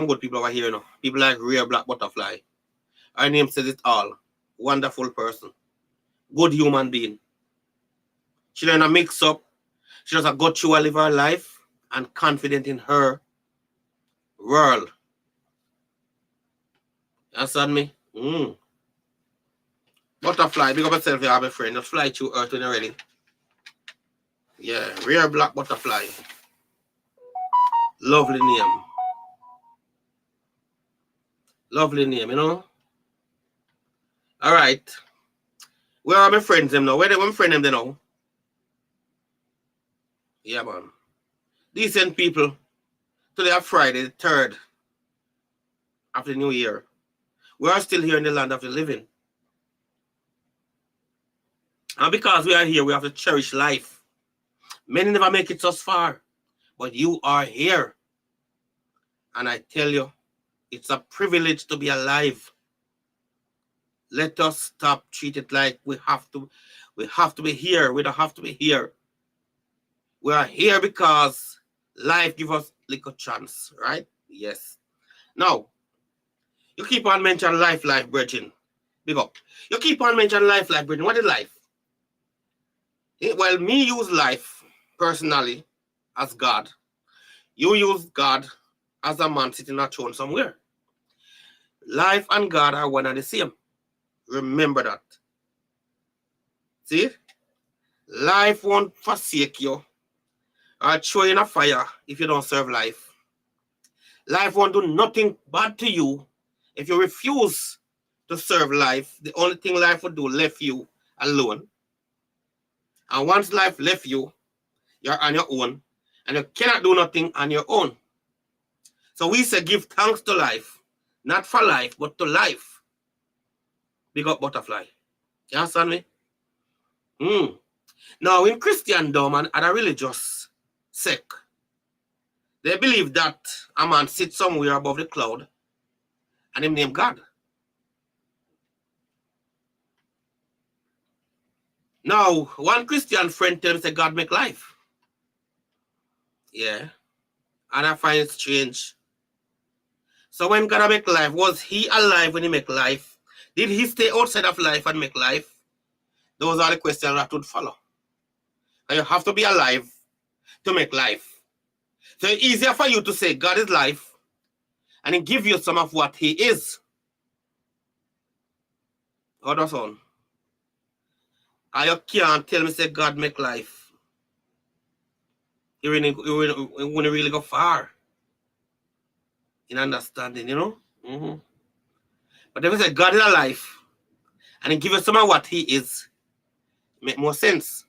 some good people over here, you know. People like Rare Black Butterfly. Her name says it all. Wonderful person. Good human being. She don't mix up. She just got through live her life and confident in her world. You understand me? Butterfly, big up yourself, you have a friend. Just fly through Earth when you're ready. Yeah, Rare Black Butterfly. Lovely name. Lovely name, you know? Alright. Where are my friends them now? Where are my friends them now? Yeah, man. Decent people. Today is Friday, the 3rd of the new year. We are still here in the land of the living. And because we are here, we have to cherish life. Many never make it thus far, but you are here. And I tell you, it's a privilege to be alive. Let us stop treat it like we have to be here. We don't have to be here. We are here because life gives us little chance, right? Yes. Now, you keep on mentioning life, brethren. Big up. You keep on mentioning life, brethren. What is life? Well, me use life personally as God. You use God as a man sitting on a throne somewhere. Life and God are one and the same. Remember that. See? Life won't forsake you or throw you in a fire if you don't serve life. Life won't do nothing bad to you if you refuse to serve life. The only thing life will do, left you alone. And once life left you, you're on your own. And you cannot do nothing on your own. So we say give thanks to life. Not for life, but to life. Big up Butterfly. You understand me? Now, in Christendom and other religious sect, they believe that a man sits somewhere above the cloud and him name God. Now, one Christian friend tells me that God make life. Yeah. And I find it strange. So when God make life, was he alive when he make life? Did he stay outside of life and make life? Those are the questions that would follow. And you have to be alive to make life. So it's easier for you to say God is life and he give you some of what he is. Hold on. And you can't tell me say God make life. You wouldn't really go far in understanding, you know? But if you say God is alive and he give you some of what he is, it make more sense.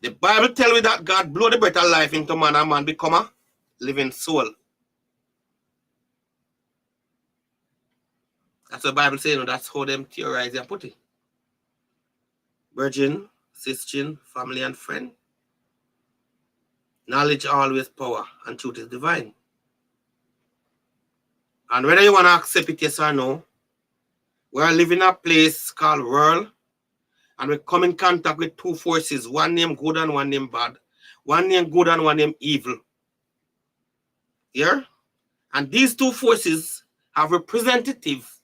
The Bible tells me that God blow the breath of life into man and man become a living soul. That's what the Bible says, you know, that's how them theorize and put it. Virgin, sister, family and friend. Knowledge always power and truth is divine. And whether you want to accept it, yes or no, we are living in a place called world and we come in contact with two forces, one named good and one named bad. One named good and one named evil. Here? And these two forces have representatives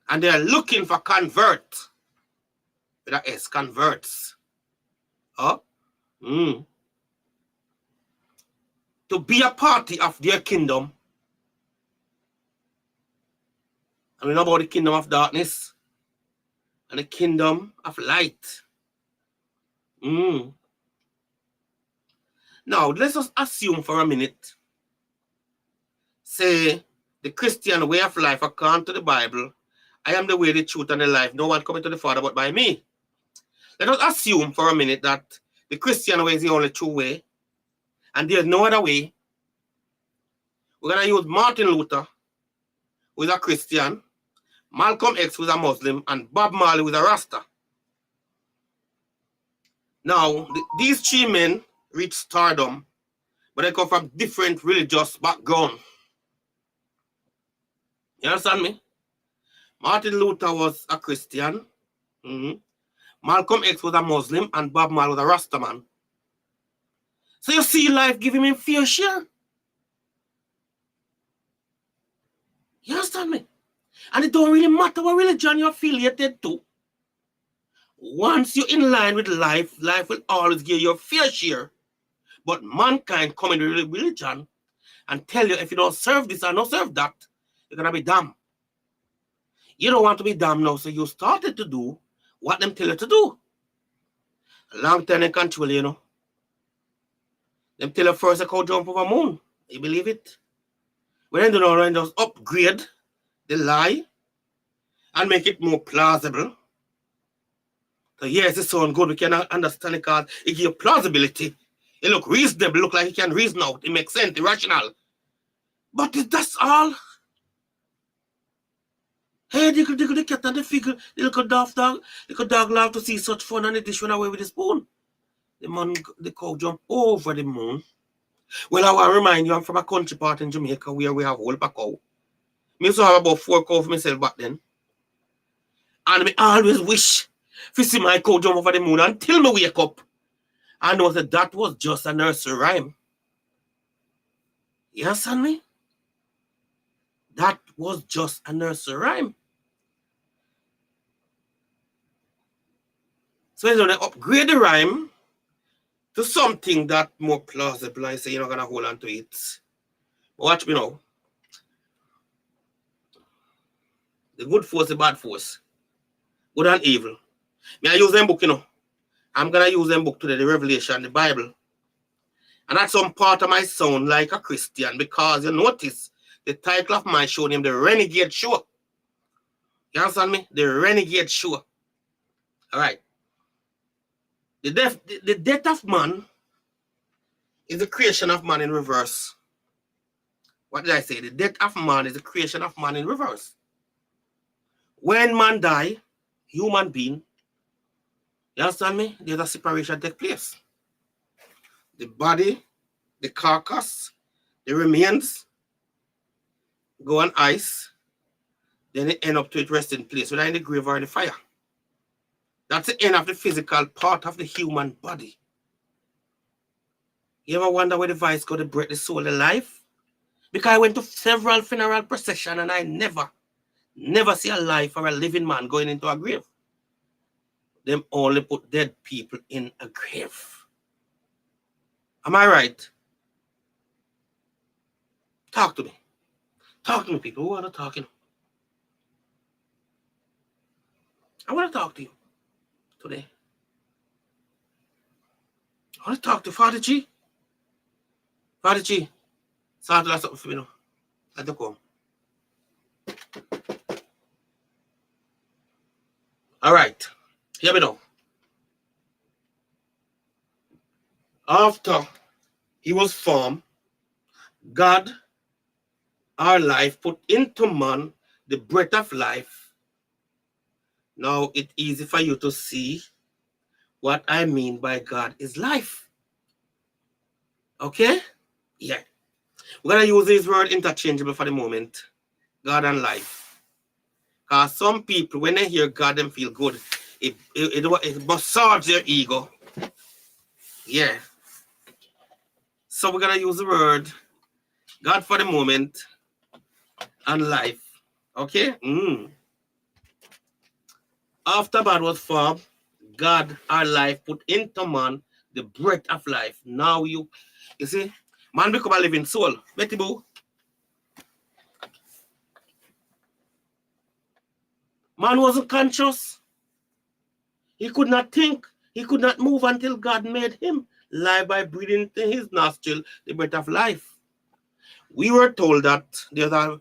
and they are looking for convert. With a S, converts. To be a party of their kingdom. And we know about the kingdom of darkness and the kingdom of light. Now, let's just assume for a minute, say, the Christian way of life according to the Bible, I am the way, the truth, and the life. No one coming to the Father but by me. Let us assume for a minute that the Christian way is the only true way, and there's no other way. We're going to use Martin Luther, who is a Christian, Malcolm X, who is a Muslim, and Bob Marley, who is a Rasta. Now, these three men reached stardom, but they come from different religious backgrounds. You understand me? Martin Luther was a Christian. Malcolm X was a Muslim, and Bob Marley was a Rasta man. So you see life giving him fair share. You understand me? And it don't really matter what religion you're affiliated to. Once you're in line with life, life will always give you a fair share. But mankind come in religion and tell you if you don't serve this or don't serve that, you're going to be damned. You don't want to be damned now, so you started to do what them tell you to do. A long time they control you, you know. Them tell you first I could jump over moon. You believe it? When they do not run, just upgrade the lie and make it more plausible. So yes, it sounds good. We can understand it because it gives you plausibility. It look reasonable, look like it can reason out. It makes sense, irrational. But that's all. Hey, the cat and the figure, the little dog love to see such fun and the dish run away with the spoon. The cow jump over the moon. Well, I want to remind you, I'm from a country part in Jamaica where we have whole pack cow. Me used to have about 4 cows for myself back then. And I always wish to see my cow jump over the moon until me wake up. I know that was just a nursery rhyme. You understand me? That was just a nursery rhyme. So you're going to upgrade the rhyme to something that more plausible. I say you're not going to hold on to it. Watch me now. The good force, the bad force. Good and evil. May I use them book, you know? I'm going to use them book today, the Revelation, the Bible. And that's some part of my sound like a Christian because you notice the title of my show named The Renegade Show. You understand me? The Renegade Show. All right. The death of man is the creation of man in reverse. What did I say? The death of man is the creation of man in reverse. When man die, human being, you understand me? There's a separation take place. The body, the carcass, the remains go on ice, then it end up to it rest in place, whether in the grave or in the fire. That's the end of the physical part of the human body. You ever wonder where the vice got to break the soul alive? Because I went to several funeral processions and I never see a life or a living man going into a grave. Them only put dead people in a grave. Am I right? Talk to me. Talk to me, people. Who want to talk? I want to talk to you today. I want to talk to Father G. Father G, start to something for me now. Let them come. All right. Hear me now. After he was formed, God, our life, put into man the breath of life. Now it's easy for you to see what I mean by God is life. Okay? Yeah. We're going to use this word interchangeable for the moment. God and life. Because some people, when they hear God, them feel good. It massages their ego. Yeah. So we're going to use the word God for the moment and life. Okay? After man was formed, God, our life, put into man the breath of life. Now you see, man become a living soul. Betty Boo. Man wasn't conscious. He could not think. He could not move until God made him live by breathing into his nostril the breath of life. We were told that there's a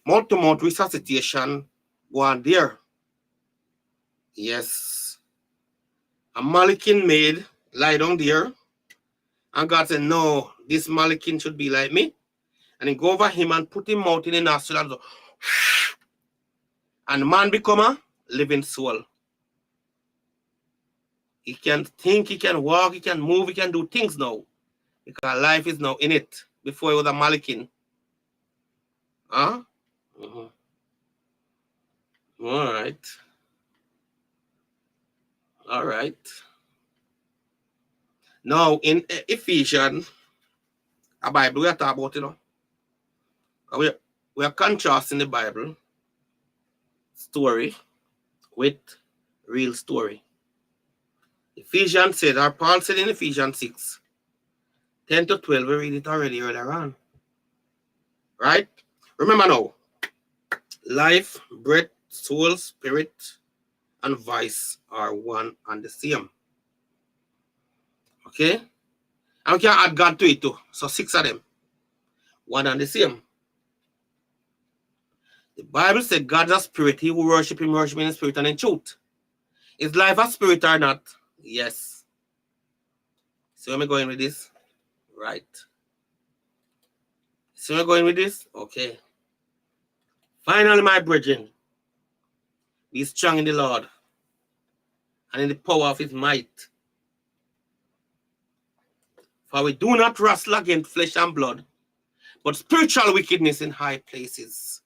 mouth-to-mouth resuscitation going there. Yes. A Malikin made lie down there. And God said, no, this Malikin should be like me. And he go over him and put him out in the nostril and go, and man become a living soul. He can think, he can walk, he can move, he can do things now. Because life is now in it. Before he was a Malikin. Huh? Mm-hmm. All right. All right. Now, in Ephesians, a Bible we are talking about, you know. We are contrasting the Bible story with real story. Ephesians said, or Paul said in Ephesians 6, 10 to 12, we read it already earlier on. Right? Remember now, life, breath, soul, spirit, and vice are one and the same. Okay? And we can add God to it too. So 6 of them. One and the same. The Bible said God is a spirit. He who worship him in spirit and in truth. Is life a spirit or not? Yes. See where I'm going with this? Right. See where I'm going with this? Okay. Finally, my brethren, be strong in the Lord and in the power of his might. For we do not wrestle against flesh and blood, but spiritual wickedness in high places.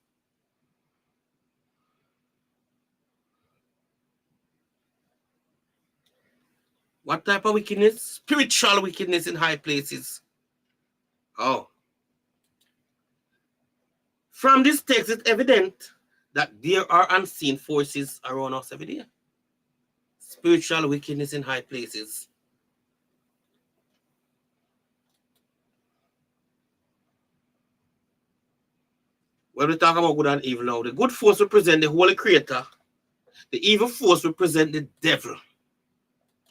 What type of wickedness? Spiritual wickedness in high places. Oh. From this text, it's evident that there are unseen forces around us every day. Spiritual wickedness in high places. When we talk about good and evil now, the good force represent the Holy Creator. The evil force represent the devil.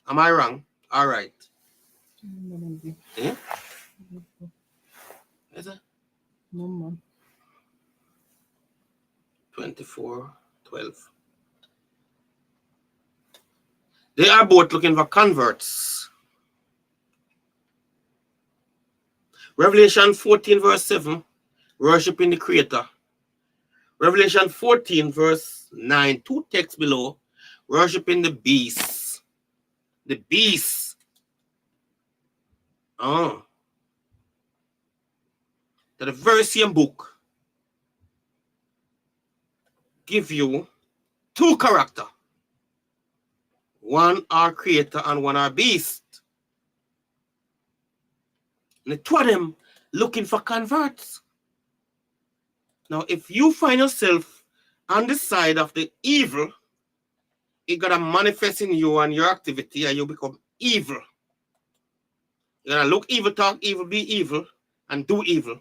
Am I wrong? All right. Yeah? Is it? No more. 24:12. They are both looking for converts. Revelation 14 verse 7, worshiping the Creator. Revelation 14 verse 9, 2 texts below, worshiping the beast. The beast. Oh. The very same book give you two characters. One are creator and one are beast. And the two of them looking for converts. Now, if you find yourself on the side of the evil, it gonna manifest in you and your activity, and you become evil. You're gonna look evil, talk evil, be evil, and do evil.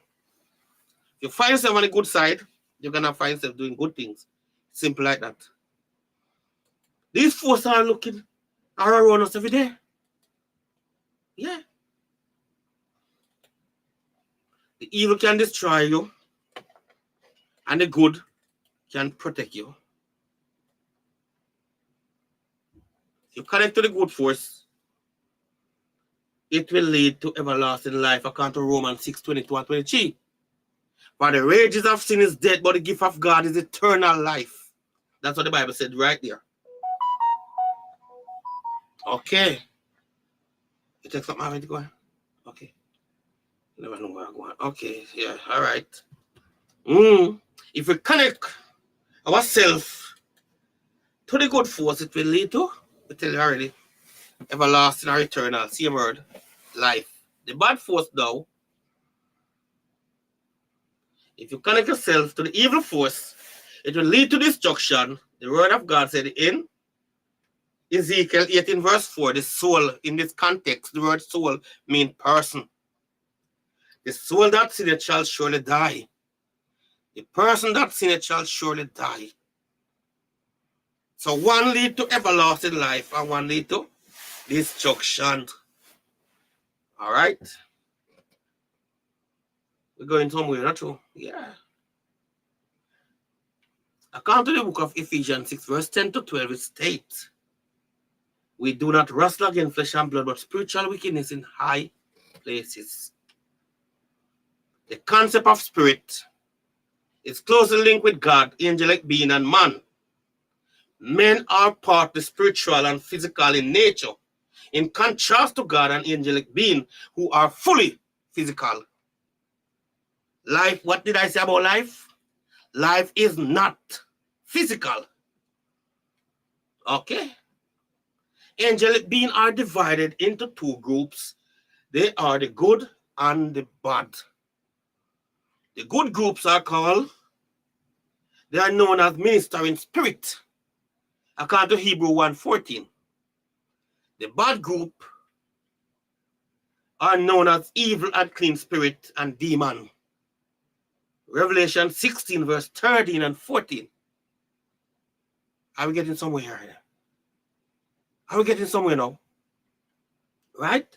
If you find yourself on the good side, you're gonna find yourself doing good things. Simple like that. These forces are around us every day. Yeah. The evil can destroy you, and the good can protect you. If you connect to the good force, it will lead to everlasting life, according to Romans 6:22 and 23. For the wages of sin is death, but the gift of God is eternal life. That's what the Bible said right there. Okay. You take something having to go on? Okay. Never know where I'm going. Okay, yeah, all right. If we connect ourselves to the good force, it will lead to, I tell you already, everlasting or eternal, same word, life. The bad force, though, if you connect yourself to the evil force, it will lead to destruction. The word of God said in Ezekiel 18 verse 4, the soul, in this context, the word soul means person. The soul that sinneth shall surely die. The person that sinneth shall surely die. So one lead to everlasting life and one lead to destruction. All right? We're going somewhere, not true? Yeah. According to the book of Ephesians 6, verse 10 to 12, it states, we do not wrestle against flesh and blood, but spiritual wickedness in high places. The concept of spirit is closely linked with God, angelic being, and man. Men are partly spiritual and physical in nature, in contrast to God and angelic being, who are fully physical. Life, what did I say about life? Life is not physical. Okay? Angelic beings are divided into two groups. They are the good and the bad. The good groups are called They are known as ministering spirit, according to Hebrew 1:14. The bad group are known as evil and clean spirit and demon. Revelation 16, verse 13 and 14. Are we getting somewhere here? Are we getting somewhere now? Right?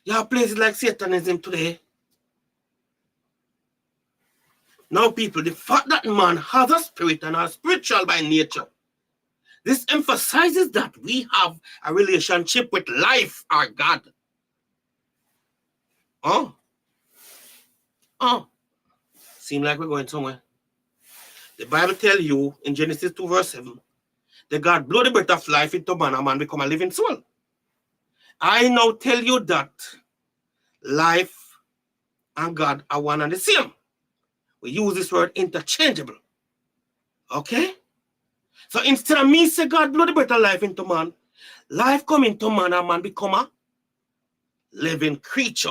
You have places like Satanism today. Now, people, the fact that man has a spirit and are spiritual by nature, this emphasizes that we have a relationship with life, our God. Seem like we're going somewhere. The Bible tells you in Genesis 2, verse 7, that God blew the breath of life into man, and man become a living soul. I now tell you that life and God are one and the same. We use this word interchangeable. Okay? So instead of me say God blew the breath of life into man, life come into man and man become a living creature.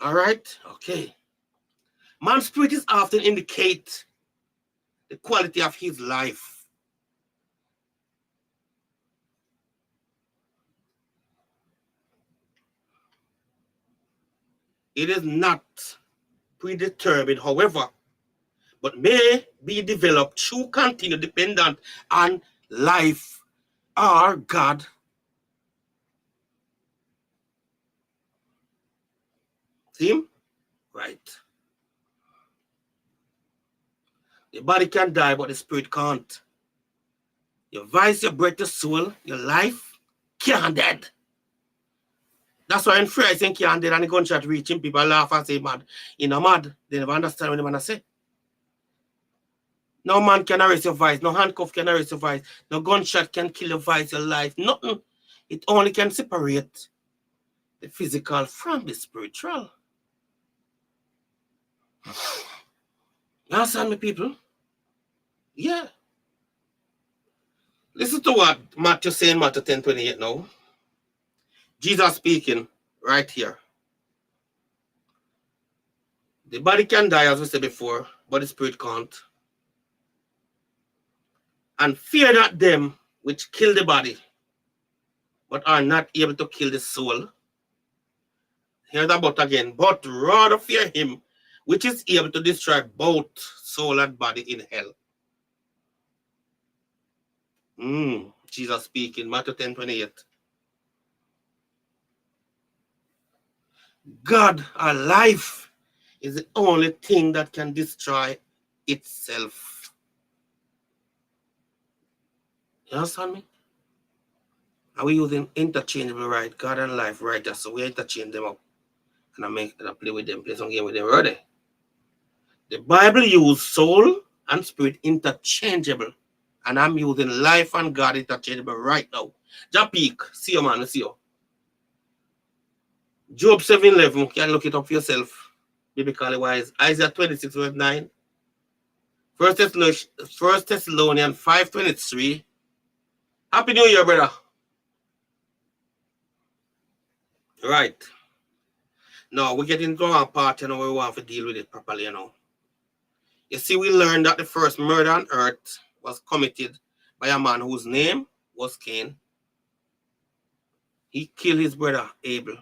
All right? Okay. Man's spirit is often indicate the quality of his life. It is not predetermined, however, but may be developed through continued dependence on life or God. See? Right. The body can die, but the spirit can't. Your voice, your breath, your soul, your life can't dead. That's why in free I think can't dead and the gunshot reaching, people laugh and say mad. You know mad. They never understand what the man say. No man can erase your voice. No handcuff can erase your voice. No gunshot can kill your voice, your life. Nothing. It only can separate the physical from the spiritual. You understand me, people? Yeah. Listen to what Matthew saying in Matthew 10:28 now. Jesus speaking right here. The body can die, as we said before, but the spirit can't. And fear not them which kill the body, but are not able to kill the soul. Here's the but again. But rather fear him which is able to destroy both soul and body in hell. Jesus speaking, Matthew 10:28. God, our life, is the only thing that can destroy itself. You understand me? Are we using interchangeable right? God and life, right? So we interchange them up. And I play with them, play some game with them already. The Bible uses soul and spirit interchangeable. And I'm using life and God interchangeable right now. Japik, see you, man, see you. Job 7:11, you can look it up for yourself. Biblically wise. Isaiah 26, verse 9. 1 Thessalonians 5:23. Happy New Year, brother. Right. Now we get into our part, where we want to deal with it properly, You see, we learned that the first murder on earth was committed by a man whose name was Cain. He killed his brother Abel.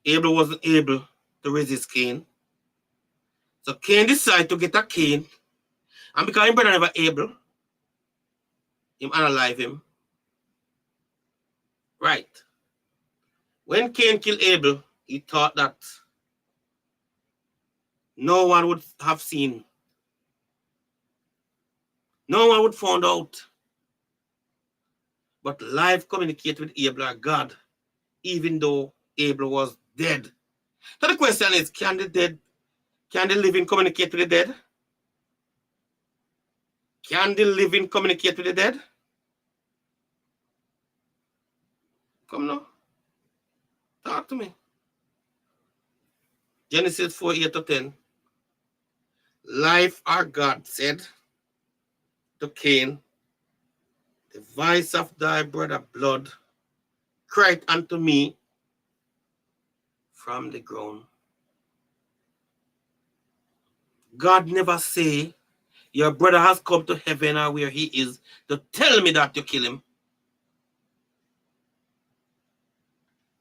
Abel wasn't able to resist Cain. So Cain decided to get a Cain. And because his brother never able, him unalive him. Right. When Cain killed Abel, he thought that no one would have seen. No one would find out. But life communicated with Abel or God, even though Abel was dead. So the question is, can the living communicate with the dead? Can the living communicate with the dead? Come now. Talk to me. Genesis 4:8-10. Life our God said to Cain, the voice of thy brother blood cried unto me from the ground. God never say, your brother has come to heaven or where he is to tell me that you kill him.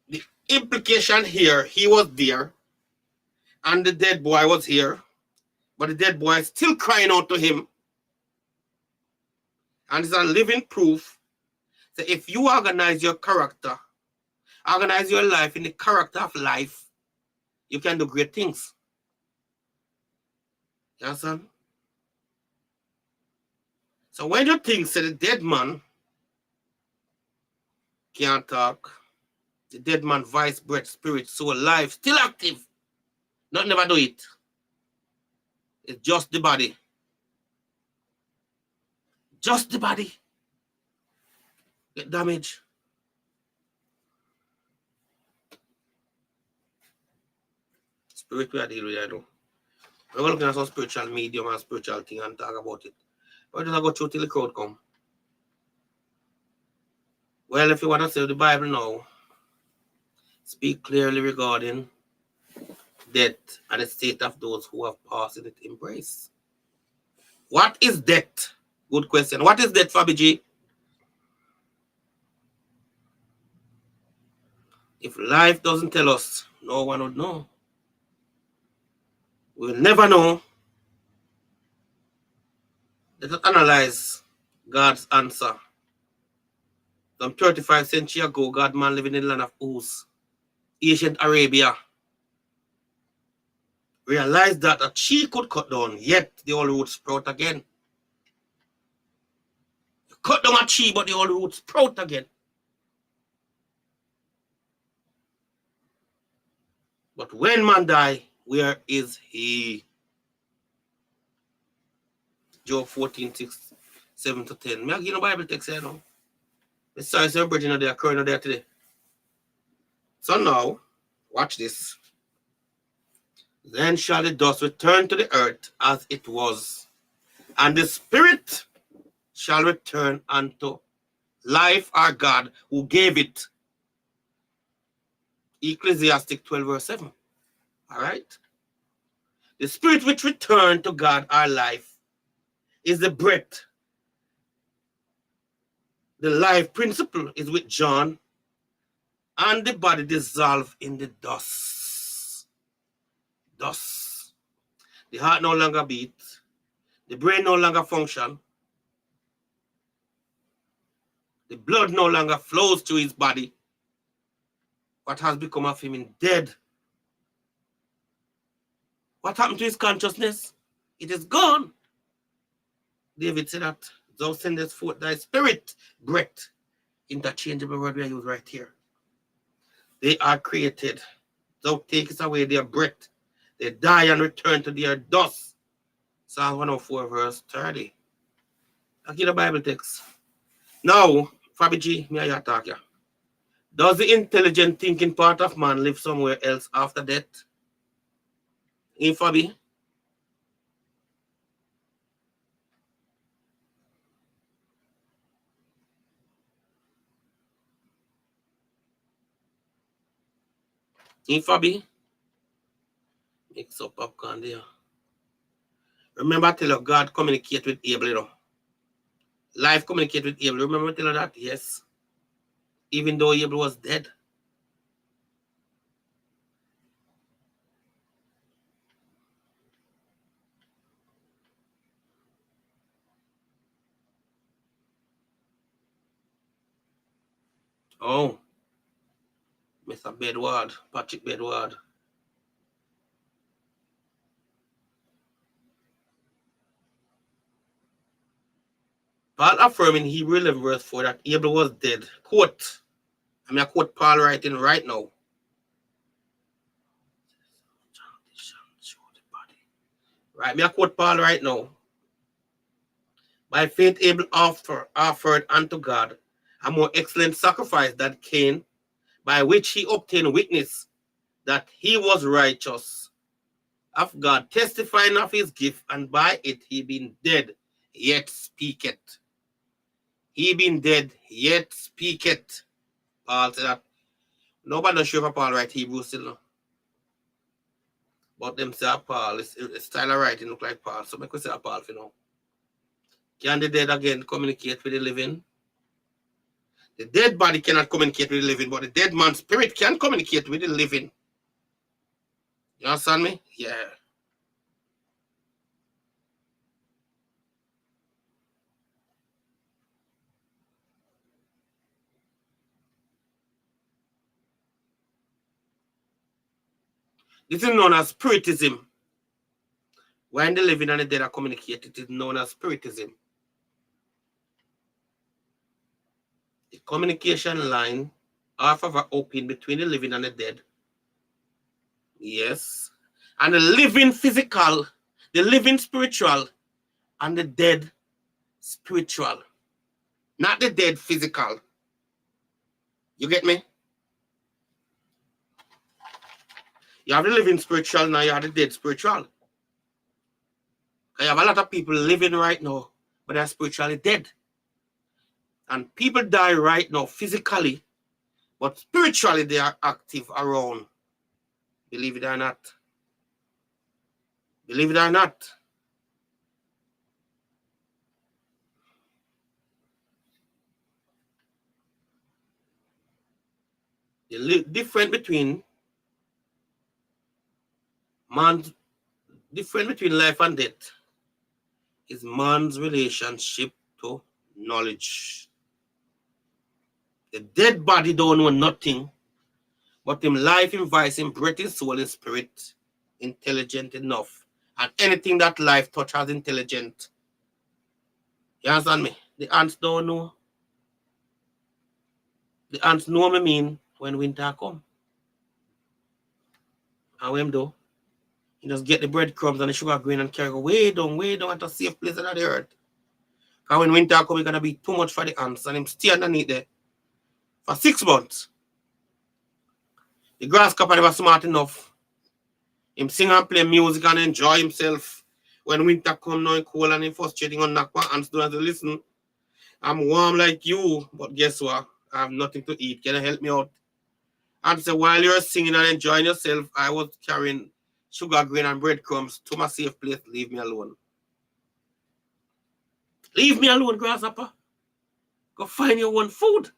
The implication here, he was there and the dead boy was here, but the dead boy is still crying out to him. And it's a living proof that if you organize your character, organize your life in the character of life, you can do great things. You understand? So when you think that the dead man can't talk, the dead man, vice, breath, spirit, soul, life, still active, not never do it. It's just the body. Just the body. Get damaged. Spirit we are dealing with, I know. We're looking at some spiritual medium and spiritual thing and talk about it. But just go through till the crowd come. Well, if you want to say the Bible now, speak clearly regarding death and the state of those who have passed in its embrace. What is death? Good question. What is death, Fabi G? If life doesn't tell us, no one would know. We'll never know. Let us analyze God's answer. Some 35 centuries ago, God man living in the land of Uz, ancient Arabia, realized that a tree could cut down, yet the old root sprout again. You cut down a tree, but the old root sprout again. But when man die, where is he? Job 14, 6, 7 to 10. Me give no Bible text here now. The science of bridging are there, occurring there today. So now, watch this. Then shall the dust return to the earth as it was, and the spirit shall return unto life, our God, who gave it. Ecclesiastic 12, verse 7. All right? The spirit which returned to God, our life, is the breath. The life principle is with John, and the body dissolved in the dust. Dust. The heart no longer beats. The brain no longer functions. The blood no longer flows to his body. What has become of him in dead? What happened to his consciousness? It is gone. David said that thou sendest forth thy spirit, breath. Interchangeable word we use right here. They are created. Thou takest away their breath. They die and return to their dust. Psalm 104, verse 30. I give the Bible text. Now, Fabi G, me I talk ya. Does the intelligent thinking part of man live somewhere else after death? In Fabi? In Fabi? Mix up popcorn there. Remember I tell you God communicate with Abel, you know. Life communicate with Abel. Remember I tell you that? Yes. Even though Abel was dead. Oh. Mr. Bedward. Patrick Bedward. Paul affirming Hebrew 11 verse 4 that Abel was dead. Quote. I quote Paul writing right now. Right, I quote Paul right now. By faith Abel offered unto God a more excellent sacrifice than Cain, by which he obtained witness that he was righteous of God, testifying of his gift, and by it he being dead, yet speaketh. He being dead, yet speaketh. Paul said that. Nobody knows sure if Paul write Hebrew still. No. But them say Paul, it's style of writing look like Paul. So I could say Paul, you know. Can the dead again communicate with the living? The dead body cannot communicate with the living, but the dead man's spirit can communicate with the living. You understand me? Yeah. This is known as spiritism. When the living and the dead are communicating, it is known as spiritism. The communication line are forever open between the living and the dead. Yes. And the living physical, the living spiritual, and the dead spiritual. Not the dead physical. You get me? You have the living spiritual, now you have the dead spiritual. I have a lot of people living right now, but they're spiritually dead. And people die right now physically, but spiritually they are active around. Believe it or not. Believe it or not. The difference between life and death is man's relationship to knowledge. The dead body don't know nothing, but him life, him voice, him breath, his soul, his spirit, intelligent enough. And anything that life touches intelligent. You understand me? The ants don't know. The ants know what I mean when winter come. And when do? You just get the breadcrumbs and the sugar grain and carry way down at a safe place under the earth. Because when winter come, it's going to be too much for the ants. And him stay underneath there for 6 months. The grasshopper never smart enough. Him sing and play music and enjoy himself. When winter come now, cold and him frustrating on knock my ants don't have to listen. I'm warm like you, but guess what? I have nothing to eat. Can you help me out? And so while you're singing and enjoying yourself, I was carrying sugar grain and breadcrumbs to my safe place. Leave me alone. Leave me alone, grasshopper. Go find your own food.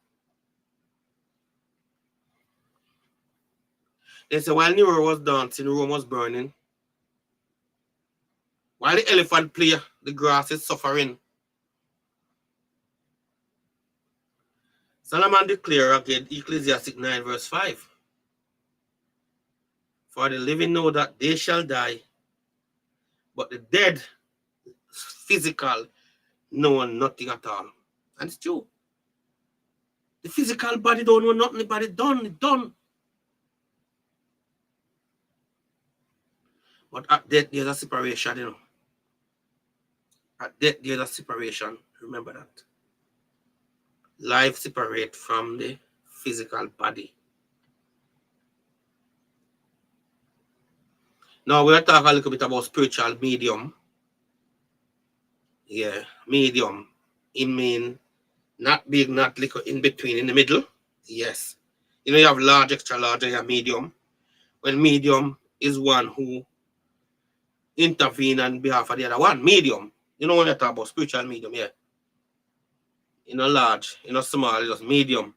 They say while Nero was dancing, Rome was burning. While the elephant play, the grass is suffering. Solomon declared again, Ecclesiastes 9 verse 5. For the living know that they shall die, but the dead, physical, know nothing at all. And it's true. The physical body don't know nothing, the body done. But at death, there's a separation, you know. At death, there's a separation. Remember that. Life separate from the physical body. Now, we'll talk a little bit about spiritual medium. Yeah, medium. It means not big, not little, in between, in the middle. Yes. You know, you have large, extra large, and you have medium. When medium is one who intervene on behalf of the other one. Medium. You know when you talk about spiritual medium, yeah. You know, large, you know, small, just medium.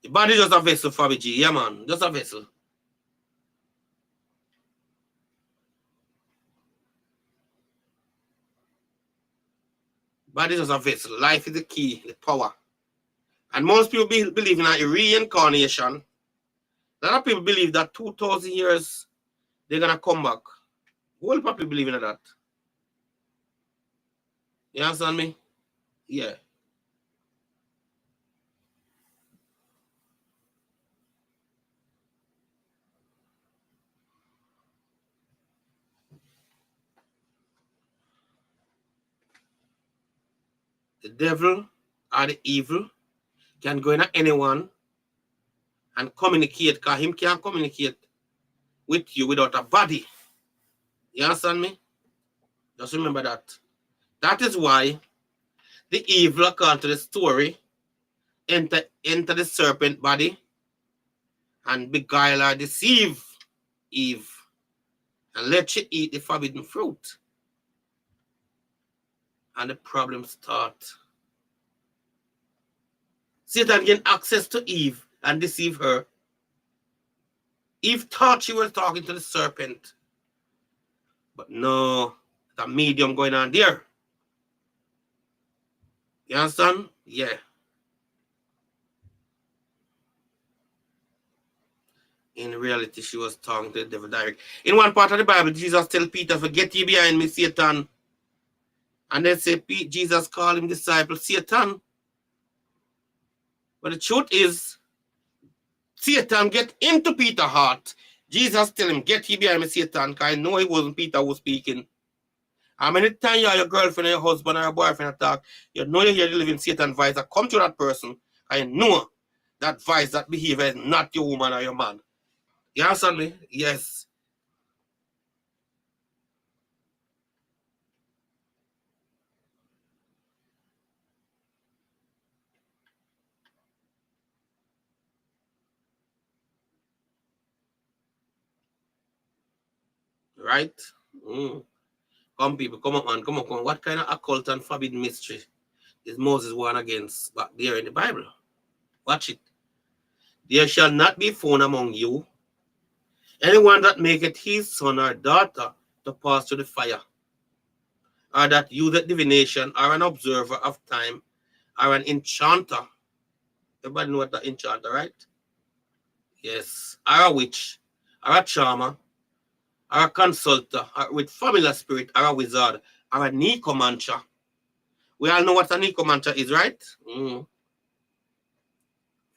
The body is just a vessel for BG, yeah, man. Just a vessel. Body is just a vessel. Life is the key, the power. And most people believe in a reincarnation. A lot of people believe that 2,000 years they're gonna come back. Whole people believe in that. You understand me? Yeah. The devil or the evil can go in at anyone and communicate, because him can't communicate with you without a body. You understand me? Just remember that. That is why the evil, according to the story, enter the serpent body and beguile or deceive Eve and let she eat the forbidden fruit. And the problem start. Satan gained access to Eve and deceive her. Eve thought she was talking to the serpent. But no, the medium going on there. You understand? Yeah. In reality, she was talking to the devil direct. In one part of the Bible, Jesus tells Peter, "Forget ye behind me, Satan." And then say, Jesus called him disciple Satan. But the truth is, Satan get into Peter's heart. Jesus tell him, "Get ye behind me, Satan," because I know it wasn't Peter who was speaking. How many times you or your girlfriend or your husband or your boyfriend attack, you know you hear the living Satan voice that come to that person, and you know that voice, that behavior is not your woman or your man. You understand me? Yes. Right? Come people, come on, man, come on, come on. What kind of occult and forbidden mystery is Moses warned against back there in the Bible? Watch it. There shall not be found among you anyone that maketh his son or daughter to pass through the fire, or that useth divination, or an observer of time, or an enchanter. Everybody know what the enchanter, right? Yes. Or a witch, or a charmer, or a consulter, or with familiar spirit, or a wizard, or a necromancer. We all know what a necromancer is, right?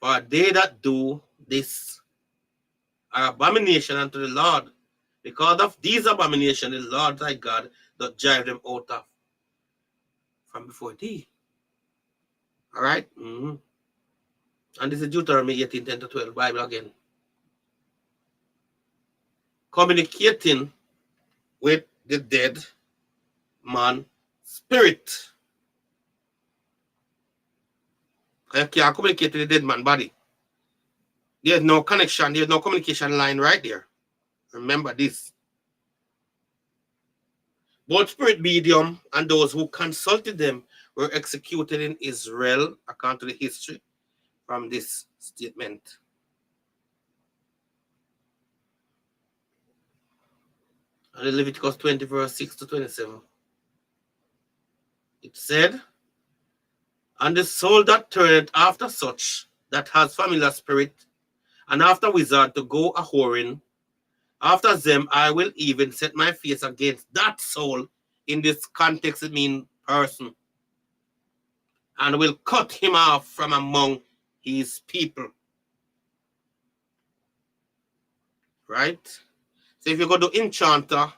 For they that do this are abomination unto the Lord. Because of these abominations, the Lord thy God doth drive them out of from before thee. All right? And this is Deuteronomy 18, 10 to 12, Bible again. Communicating with the dead man spirit. You can't communicate with the dead man body. There's no connection, there's no communication line right there. Remember this. Both spirit medium and those who consulted them were executed in Israel, according to the history from this statement. And in Leviticus 20, verse 6 to 27. It said, "And the soul that turneth after such, that has familiar spirit, and after wizard to go a whoring, after them I will even set my face against that soul." In this context, it means person. "And will cut him off from among his people." Right? So if you go to enchanter,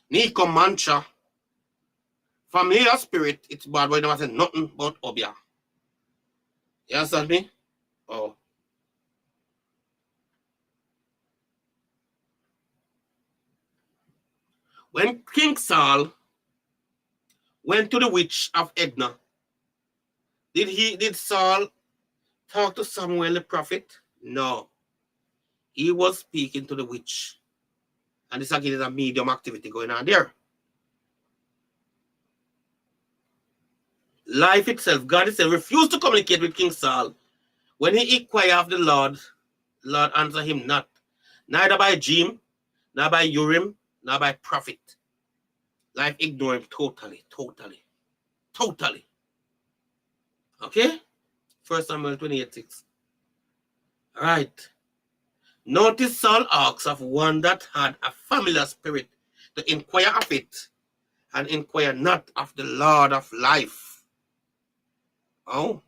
necromancer, familiar spirit, it's bad, but you never say nothing about Obia. You understand me? Oh. When King Saul went to the witch of Edna, did Saul talk to Samuel the prophet? No. He was speaking to the witch. And this again is a medium activity going on there. Life itself, God itself refused to communicate with King Saul. When he inquired of the Lord answered him not, neither by dream, nor by Urim, nor by prophet. Life ignored him totally. Okay? 1 Samuel 28:6. All right. Notice Saul asks of one that had a familiar spirit to inquire of it, and inquire not of the Lord of life. Oh.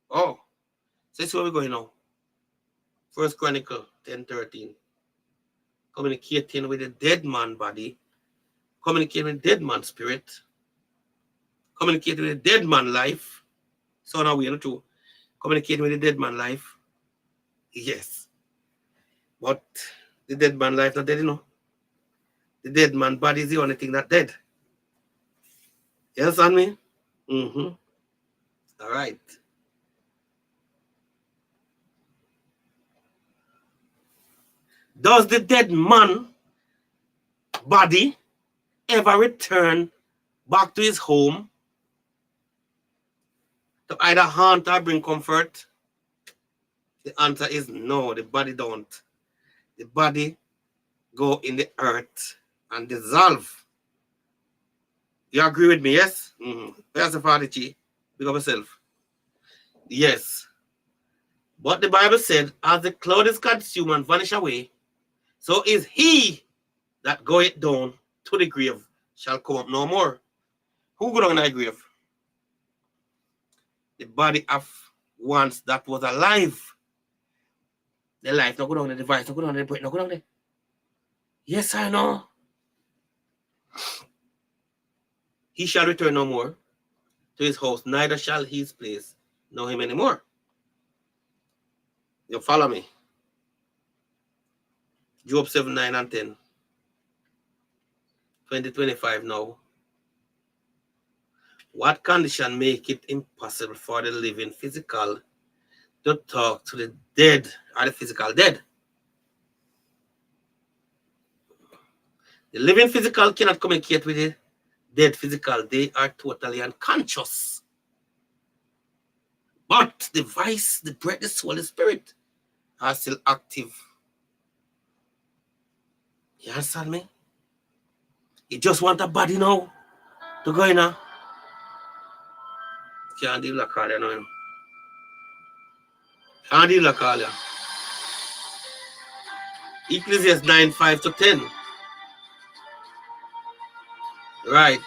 So this is where we're going now. 1 Chronicle 10:13. Communicating with the dead man body, communicating with the dead man spirit, communicating with the dead man life. So now we are to communicating with the dead man life. Yes. But the dead man life not dead, The dead man body is the only thing that dead. You understand me? All right. Does the dead man body ever return back to his home to either haunt or bring comfort? The answer is no, the body don't. The body go in the earth and dissolve. You agree with me, yes? Where's the party, Chi? Pick up yourself. Yes. But the Bible said, as the cloud is consumed and vanish away, so is he that goeth down to the grave shall come up no more. Who go down in that grave? The body of once that was alive. The life not go down, the device not go down, the breath not go down there. Yes, I know. He shall return no more to his house, neither shall his place know him anymore. You follow me? Job 7, 9 and 10. 2025 now. What condition make it impossible for the living physical to talk to the dead or the physical dead? The living physical cannot communicate with the dead physical. They are totally unconscious. But the voice, the breath, the soul, the spirit are still active. You understand me? You just want a body now to go in now. Can't deal with Carlia now. Can't deal with Carlia. Ecclesiastes 9, 5 to 10. Right.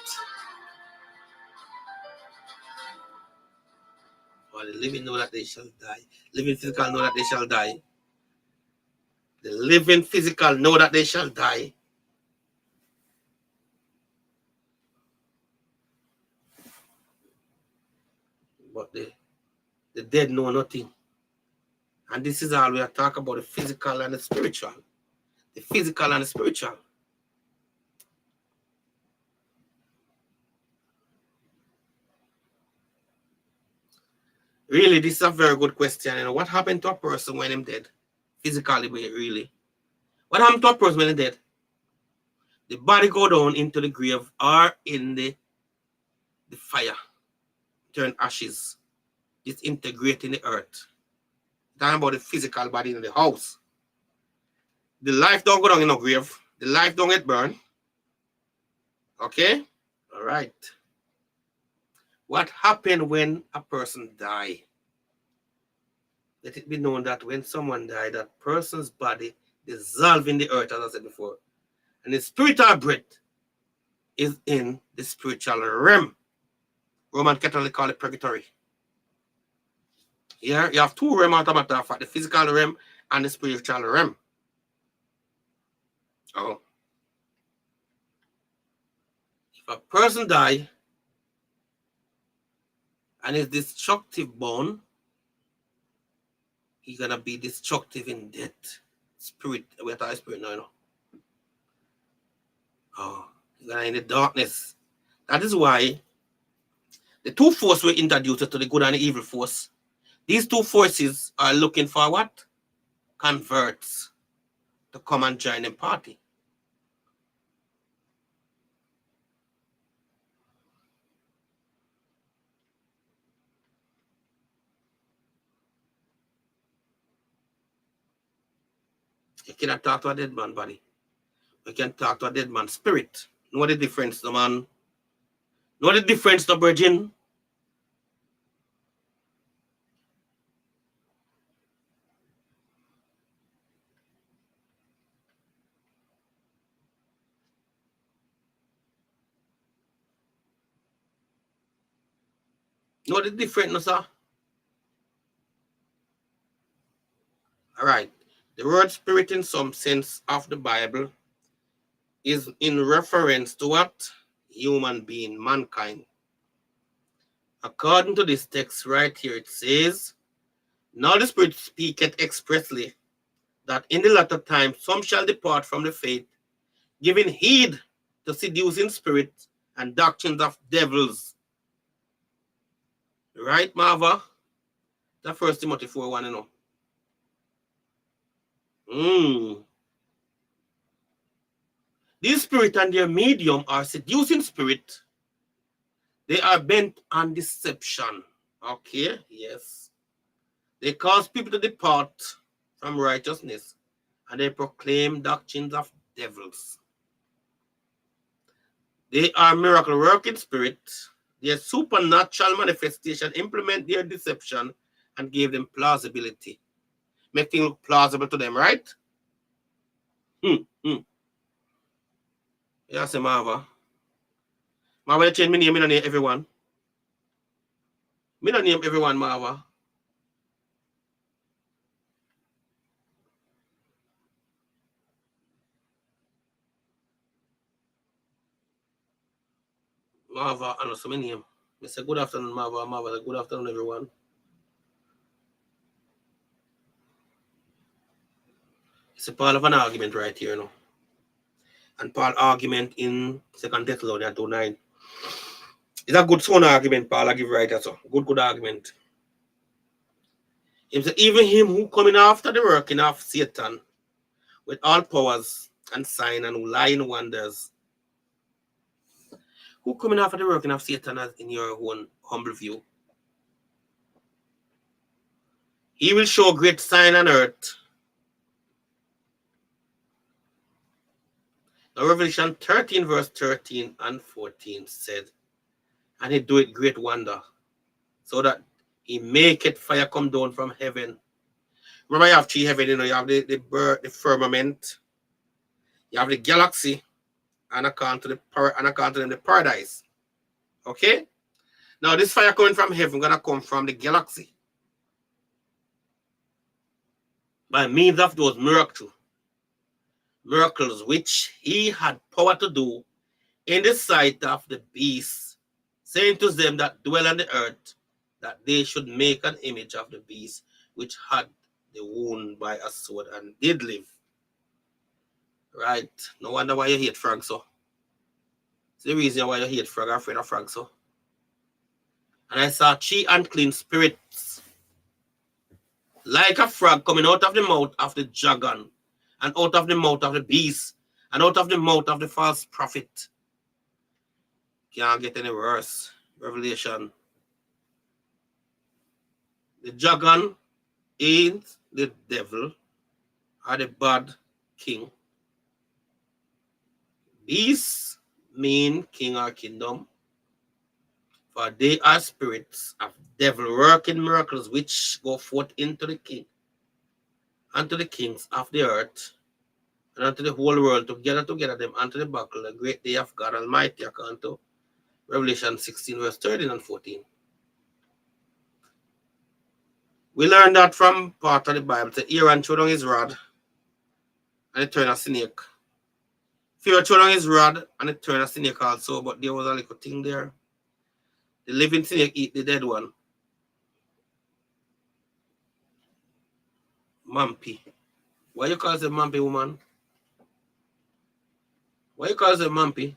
For the living know that they shall die. Living physical know that they shall die. The living physical know that they shall die. But the dead know nothing. And this is all we are talking about, the physical and the spiritual. The physical and the spiritual. Really, this is a very good question. You know, what happened to a person when he's dead? Physically, really. What happened to a person when he's dead? The body go down into the grave or in the fire. Turn ashes. Disintegrate in the earth. Talking about the physical body in the house. The life don't go down in the grave. The life don't get burned. Okay? All right. What happened when a person died? Let it be known that when someone died, that person's body dissolves in the earth, as I said before. And the spiritual breath is in the spiritual realm. Roman Catholic call it purgatory. Here, you have two realms, the physical realm and the spiritual realm. Oh. If a person die and is destructive born, he's gonna be destructive in death. Spirit, we're talking spirit now, you know. Oh, he's gonna in the darkness. That is why the two forces were introduced to the good and the evil force. These two forces are looking for what? Converts to come and join the party. You cannot talk to a dead man body. You can talk to a dead man spirit. Know the difference, the man. Know the difference, the virgin. Know the difference, no, sir? All right. The word spirit in some sense of the Bible is in reference to what? Human being, mankind. According to this text right here, it says, now the Spirit speaketh expressly, that in the latter time some shall depart from the faith, giving heed to seducing spirits and doctrines of devils. Right, Marva? That 1 Timothy 4:1, you know. These spirit and their medium are seducing spirit. They are bent on deception. Okay, yes. They cause people to depart from righteousness, and they proclaim doctrines of devils. They are miracle working spirit. Their supernatural manifestation implement their deception and give them plausibility. Make things look plausible to them, right? Yes, Marva. Marva, you change my name, I don't name everyone. I don't name everyone, Marva. Marva, I know so many name. I say good afternoon, Marva. Marva, say good afternoon, everyone. It's a part of an argument right here, you know. And Paul argument in 2 Thessalonians 2:9. It's a good sound argument, Paul. I give right so. Good argument. He said, even him who coming after the working of Satan with all powers and sign and lying wonders. Who coming after the working of Satan as in your own humble view? He will show great sign on earth. Now Revelation 13 verse 13 and 14 said, and he do it great wonder, so that he make it fire come down from heaven. Remember, you have three heaven, you know, you have the firmament, you have the galaxy, and according to the paradise. Okay? Now this fire coming from heaven gonna come from the galaxy. By means of those miracles which he had power to do in the sight of the beast, saying to them that dwell on the earth, that they should make an image of the beast which had the wound by a sword and did live. Right? No wonder why you hate Frank so. It's the reason why you hate Frank, afraid of Frank so. And I saw three unclean spirits, like a frog coming out of the mouth of the dragon, and out of the mouth of the beast, and out of the mouth of the false prophet. Can't get any worse. Revelation. The dragon is the devil, or the bad king. Beasts mean king or kingdom, for they are spirits of devil working miracles which go forth into the king, unto the kings of the earth, and unto the whole world to gather together them unto the battle, the great day of God Almighty, according to Revelation 16, verse 13 and 14. We learn that from part of the Bible. That Aaron threw down his rod and it turned a snake. Pharaoh threw down his rod and it turned a snake also, but there was a little thing there. The living snake eat the dead one. Mampy. Why you call it Mampy, woman? Why you call it Mampy?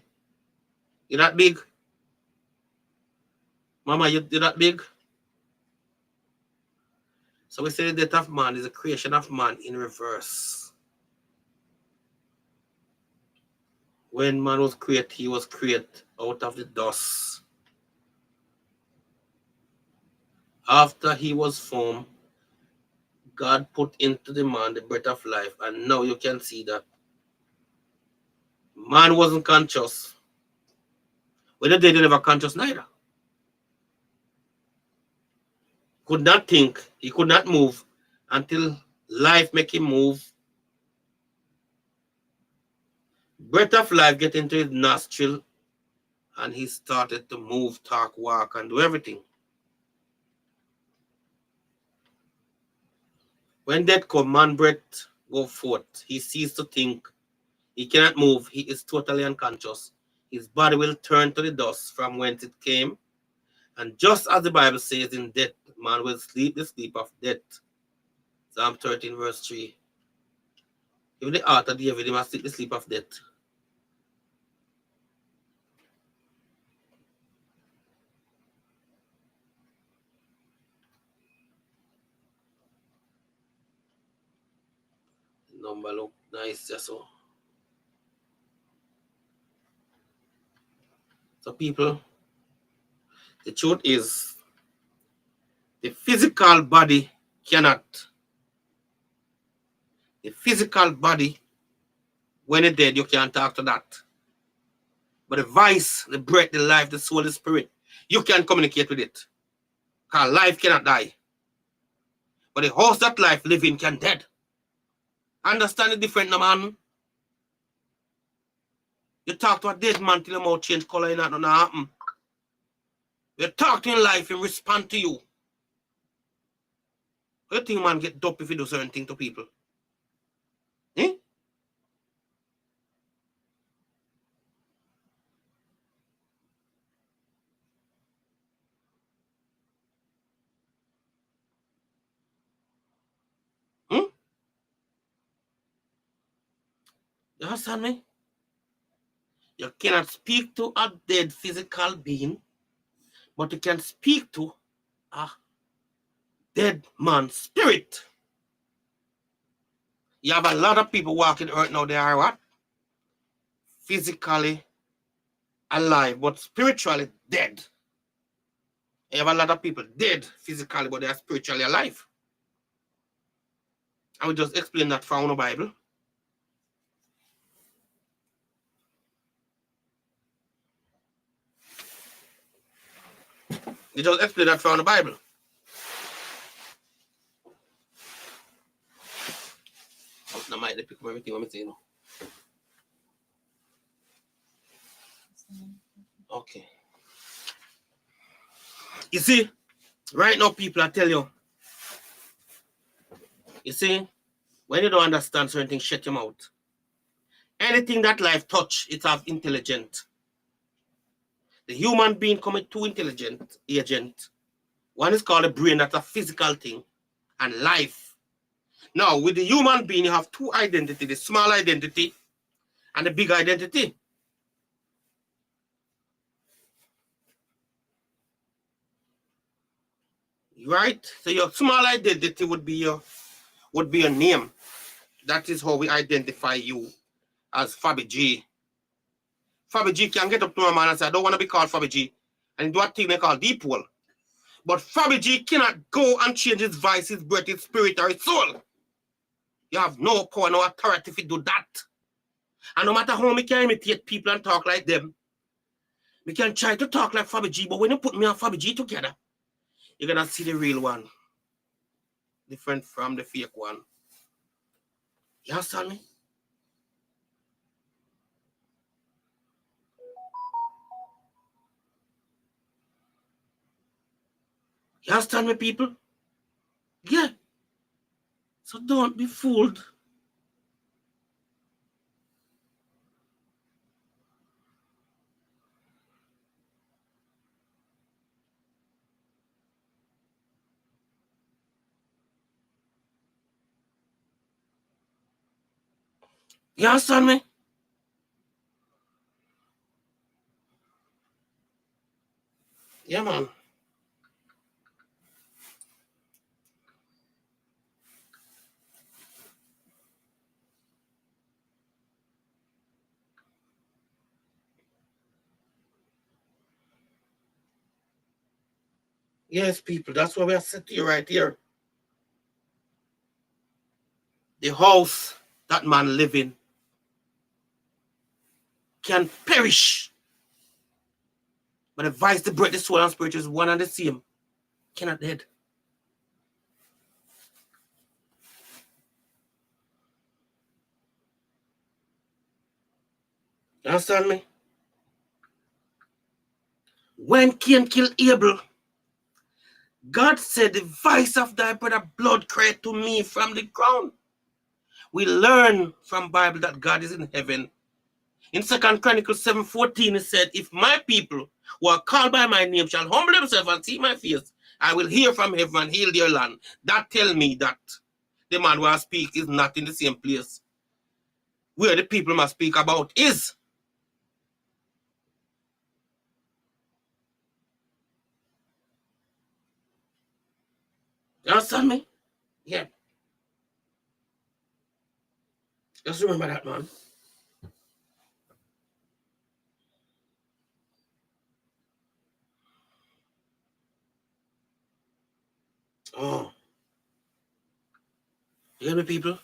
You that big? Mama, you that big? So we say the death of man is a creation of man in reverse. When man was created, he was created out of the dust. After he was formed, God put into the man the breath of life, and now you can see that man wasn't conscious. When they never conscious neither. Could not think, he could not move until life make him move. Breath of life get into his nostril, and he started to move, talk, walk, and do everything. When death come, man breath go forth. He ceased to think. He cannot move. He is totally unconscious. His body will turn to the dust from whence it came. And just as the Bible says in death, man will sleep the sleep of death. Psalm 13, verse 3. Even the heart of David, he must sleep the sleep of death. The number look nice, just so. So people, the truth is, the physical body cannot. The physical body, when it's dead, you can't talk to that. But the voice, the breath, the life, the soul, the spirit, you can communicate with it. Because life cannot die. But the house that life living can dead. Understand the difference, no man? You talk to a dead man till your mouth change color and not happen. You talk to in life and respond to you. You think man get dope if you do certain thing to people? Eh? Hmm? You understand me? You cannot speak to a dead physical being, but you can speak to a dead man's spirit. You have a lot of people walking earth now, they are what? Physically alive, but spiritually dead. You have a lot of people dead physically, but they are spiritually alive. I will just explain that from the Bible. You just explain that from the Bible. I might pick up everything I'm saying. Okay. You see, right now, people, I tell you, you see, when you don't understand certain things, shut your mouth. Anything that life touch, it have intelligent. The human being come two intelligent agent. One is called a brain, that's a physical thing, and life. Now, with the human being, you have two identity, the small identity and the big identity. Right? So your small identity would be your name. That is how we identify you as Fabi G. Fabi G can get up to a man and say, I don't want to be called Fabi G. And do a thing they call deep hole. But Fabi G cannot go and change his voice, his breath, his spirit, or his soul. You have no power, no authority to do that. And no matter how we can imitate people and talk like them, we can try to talk like Fabi G, but when you put me and Fabi G together, you're going to see the real one. Different from the fake one. You understand me? You understand me, people? Yeah. So don't be fooled. You understand me? Yeah, man. Yes, people, that's why we are sitting here right here. The house that man live in can perish. But the vice, the breath, the soul, and spirit is one and the same. Cannot dead. You understand me? When Cain killed Abel, God said, the voice of thy brother blood cried to me from the ground. We learn from Bible that God is in heaven. In 2 Chronicles 7:14, it said, if my people who are called by my name shall humble themselves and see my face, I will hear from heaven and heal their land. That tell me that the man who I speak is not in the same place where the people must speak about is. You understand me? Yeah. Just remember that, man. Oh. You hear me, people?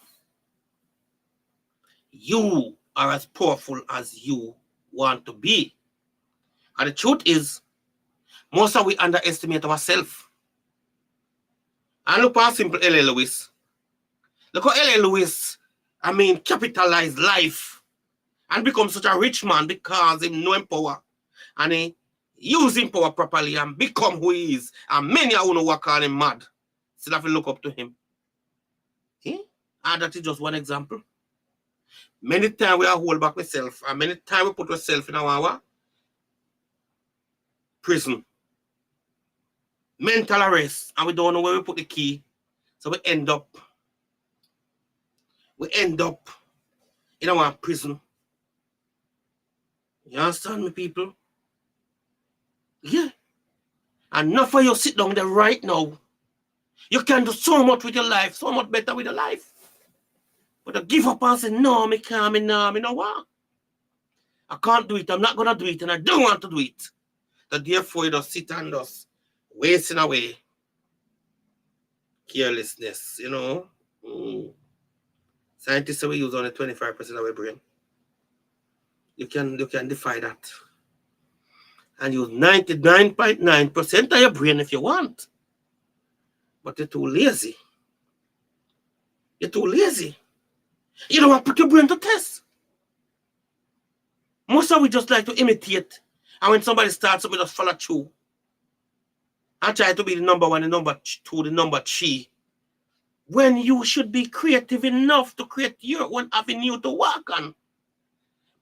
You are as powerful as you want to be. And the truth is, most of we underestimate ourselves. And look how simple L.A. Lewis. Look how L.A. Lewis, capitalized life and become such a rich man because he know him power. And he use him power properly and become who he is. And many of you who call him mad still have to look up to him. And that is just one example. Many times we are hold back ourselves, and many times we put ourselves in our prison, mental arrest, and we don't know where we put the key. So we end up in our prison. You understand me, people? Yeah. And not for you sit down there right now. You can do so much with your life, so much better with your life. But to give up and say, no, me can't, me know what? I can't do it, I'm not going to do it, and I don't want to do it. So therefore, you just sit and just wasting away. Carelessness, you know. Scientists say we use only 25% of our brain. You can defy that. And use 99.9% of your brain if you want. But you're too lazy. You're too lazy. You don't want to put your brain to test. Most of we just like to imitate. And when somebody starts up, we just follow through. And try to be the number one, the number two, the number three. When you should be creative enough to create your own avenue to walk on.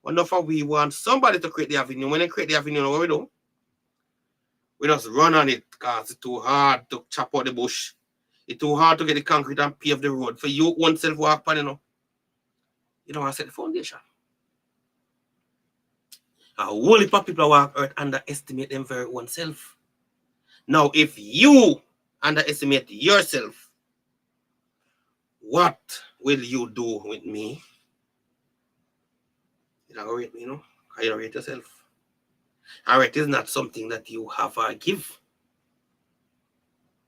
Enough of we want somebody to create the avenue. When they create the avenue, what we do? We just run on it because it's too hard to chop out the bush. It's too hard to get the concrete and pave the road. For you oneself walk on, you know. You don't want to set the foundation. A whole heap of people walk earth underestimate them very oneself. Now, if you underestimate yourself, what will you do with me? You don't rate me, you know? You don't rate yourself. All right, is not something that you have or give.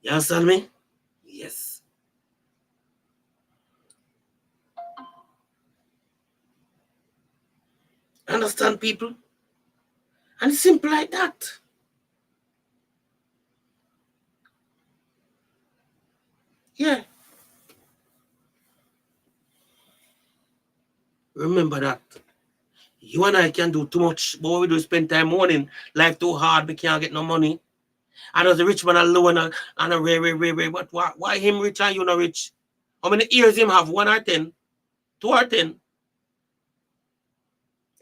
You understand me? Yes. Understand, people? And it's simple like that. Yeah. Remember that. You and I can do too much, but what we do is spend time mourning. Life too hard, we can't get no money. And as a rich man alone and a rare. But why him rich and you not rich? How many ears him have? 1 or 10? 2 or 10?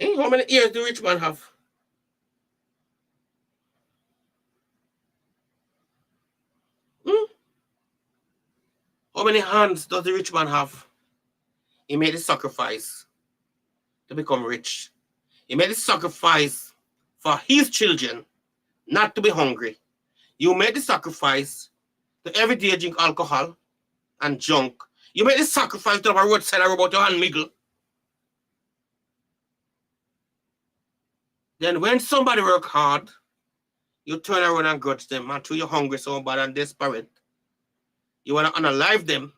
How many ears do rich man have? How many hands does the rich man have? He made a sacrifice to become rich. He made a sacrifice for his children not to be hungry. You made the sacrifice to every day drink alcohol and junk. You made the sacrifice to have a roadside about your hand miggle. Then when somebody work hard, you turn around and grudge them until you're hungry so bad and desperate. You want to unalive them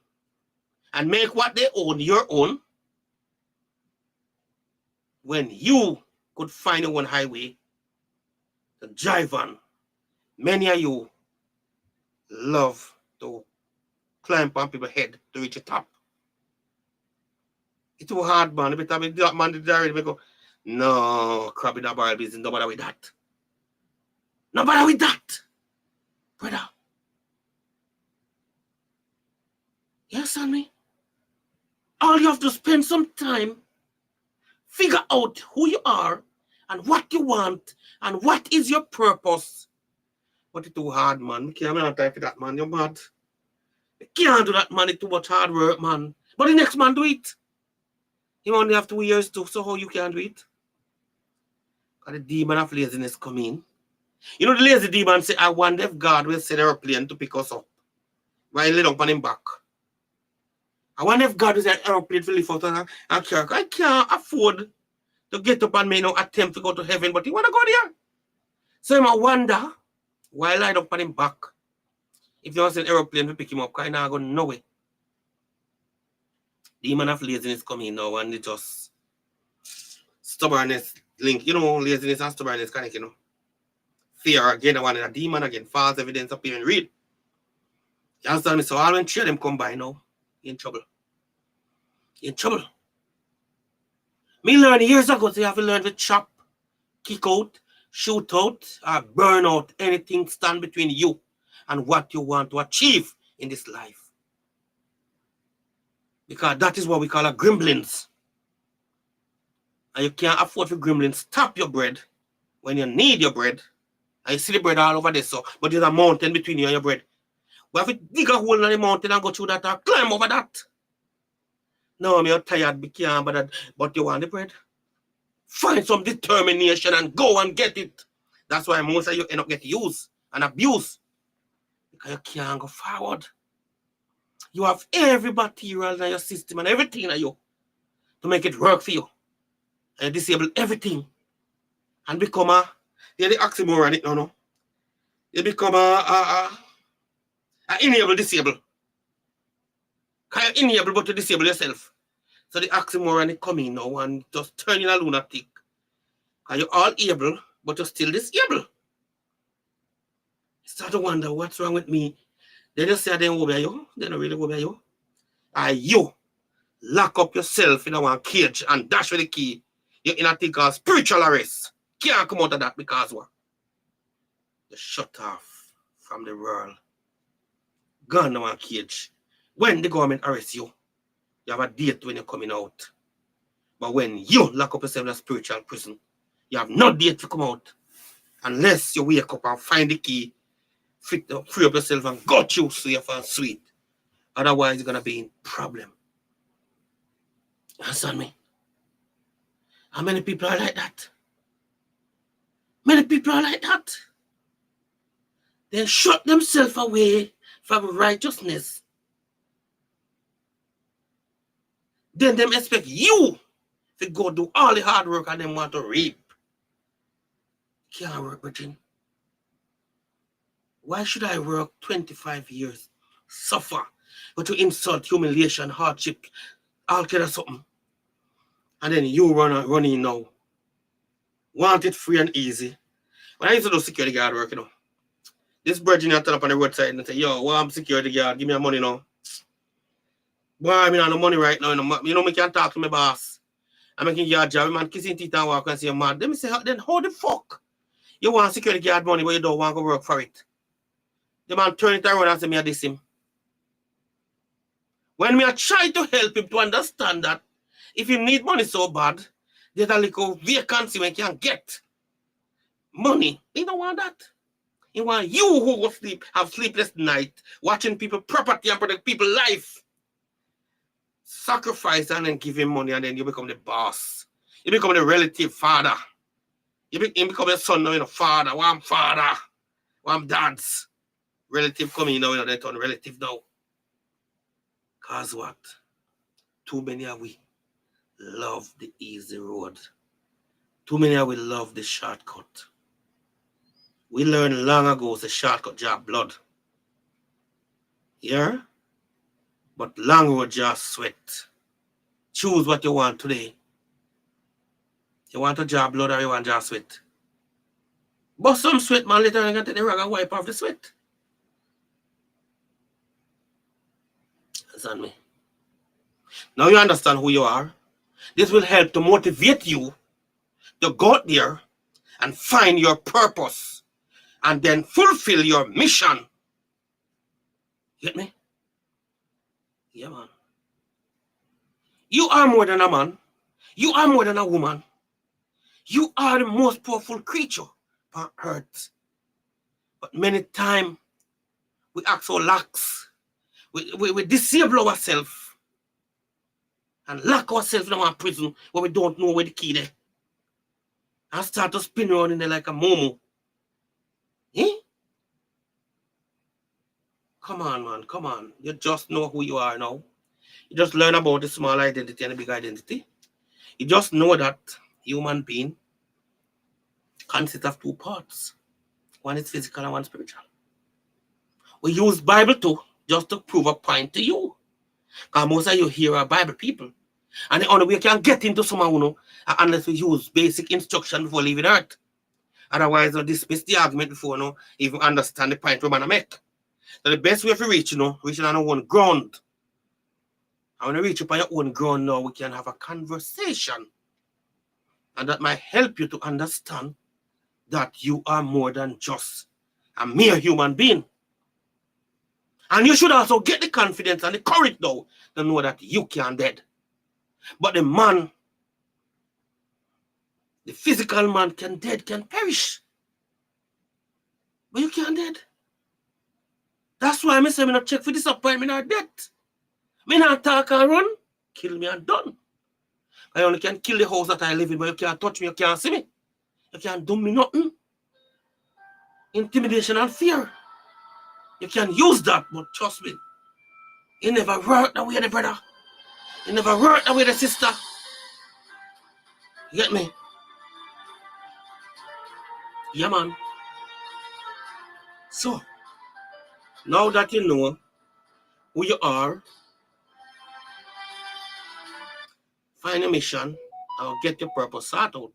and make what they own your own when you could find your own highway to drive on. Many of you love to climb on people's head to reach the top. It's too hard, man. Every time that man did already, we go, no, crap in the barrel business, no bother with that. No bother with that, brother. You understand me? All you have to spend some time, figure out who you are and what you want and what is your purpose. But it's too hard, man. We can't have time for that, man. You're mad. You can't do that, man. It's too much hard work, man. But the next man do it. He only have 2 years too, so how you can do it? Because the demon of laziness come in. You know the lazy demon say, I wonder if God will send an aeroplane to pick us up while he lay down on him back. I wonder if God will send an aeroplane to lift us and carry. I can't afford to get up and make no attempt to go to heaven, but he want to go there. So I wonder why he lie up on him back. If you want to send aeroplane to pick him up, because now go nowhere. Demon of laziness coming now, and it just stubbornness link. You know, laziness and stubbornness connect, you know. Fear again, one a demon again, false evidence appearing real. You understand me? So all when three of them come by now, you're in trouble. You're in trouble. Me learned years ago, so you have to learn to chop, kick out, shoot out, or burn out anything stand between you and what you want to achieve in this life. Because that is what we call a gremlins. And you can't afford for gremlins. Stop your bread when you need your bread. And you see the bread all over there, so but there's a mountain between you and your bread. We have to dig a hole in the mountain and go through that or climb over that. No, you're tired, but you want the bread. Find some determination and go and get it. That's why most of you end up getting used and abused. Because you can't go forward. You have every material in your system and everything in you to make it work for you. And you disable everything. And become you're the oxymoron, no. You become enable disable. Because you enable but to disable yourself. So the oxymoron is coming now and just turn you a lunatic. Because you're all able, but you're still disabled. You start to wonder what's wrong with me. They just say they don't obey you. They don't really obey you. And you lock up yourself in one cage and dash with the key. You're in a thing called spiritual arrest. Can't come out of that because what? You're shut off from the world. Gone in one cage. When the government arrests you, you have a date when you're coming out. But when you lock up yourself in a spiritual prison, you have no date to come out. Unless you wake up and find the key, free up yourself and got you safe and sweet. Otherwise, you're going to be in problem. You understand me? How many people are like that? Many people are like that. They shut themselves away from righteousness. Then they expect you to go do all the hard work and then want to reap. Can't work, Virgin. Why should I work 25 years, suffer, but to insult, humiliation, hardship, all kind of something? And then you running now. Want it free and easy. When I used to do security guard work, you know, this Virgin turn up on the roadside and say, yo, well, I'm security guard, give me your money now. Boy, I mean, I no money right now. You know, me can't talk to my boss. I'm making your job, man, kissing teeth and walk and say, man, let me say, then how the fuck you want security guard money but you don't want to work for it? The man turn it around and say, me I diss him. When me I try to help him to understand that if you need money so bad, there's a little vacancy when you can get money. He don't want that. He want you who will have sleepless night, watching people property and protect people's life. Sacrifice and then give him money and then you become the boss. You become the relative father. You become a son now, you know, father. One father. One dad's. Relative coming now, you know, they turn relative now. Cause what? Too many of we love the easy road. Too many of we love the shortcut. We learned long ago the shortcut job blood. Yeah? But long road just sweat. Choose what you want today. You want a job blood or you want just sweat? But some sweat, man, later on you can take the rag and wipe off the sweat. Understand me? Now you understand who you are. This will help to motivate you to go out there and find your purpose and then fulfill your mission. You get me? Yeah, man. You are more than a man. You are more than a woman. You are the most powerful creature on earth. But many times we act so lax. We disable ourselves and lock ourselves in our prison where we don't know where the key is. And start to spin around in there like a momo. Eh? Come on, man. Come on. You just know who you are now. You just learn about the small identity and the big identity. You just know that human being consists of two parts. One is physical and one spiritual. We use Bible too, just to prove a point to you. Because most of you here are Bible people. And the only way you can get into someone, unless we use basic instruction before leaving earth. Otherwise, we'll dismiss the argument before even understand the point we're going to make. So the best way to reach, reaching on our own ground. And when you reach up on your own ground now, we can have a conversation. And that might help you to understand that you are more than just a mere human being. And you should also get the confidence and the courage now to know that you can dead. But the man, the physical man can perish. But you can't dead. That's why I say me not check for disappointment or death. Me not talk and run, kill me and done. I only can kill the house that I live in, but you can't touch me, you can't see me. You can't do me nothing. Intimidation and fear. You can use that, but trust me, it never worked that way, the brother. It never worked that way, the sister. You get me? Yeah, man. So, now that you know who you are, find a mission and get your purpose sorted out.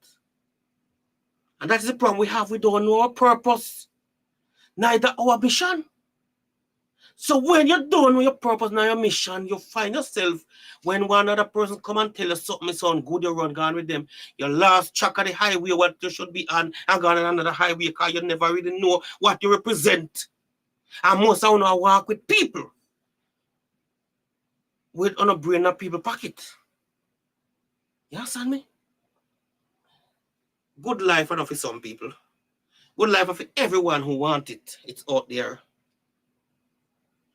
And that's the problem we have. We don't know our purpose, neither our mission. So when you don't know your purpose, nor your mission, you find yourself when one other person come and tell you something sound good, you run gone with them. You lost track of the highway what you should be on and gone on another highway because you never really know what you represent. And most of you know walk with people with on a brain of people pocket. You understand me? Good life enough for some people. Good life for everyone who wants it. It's out there.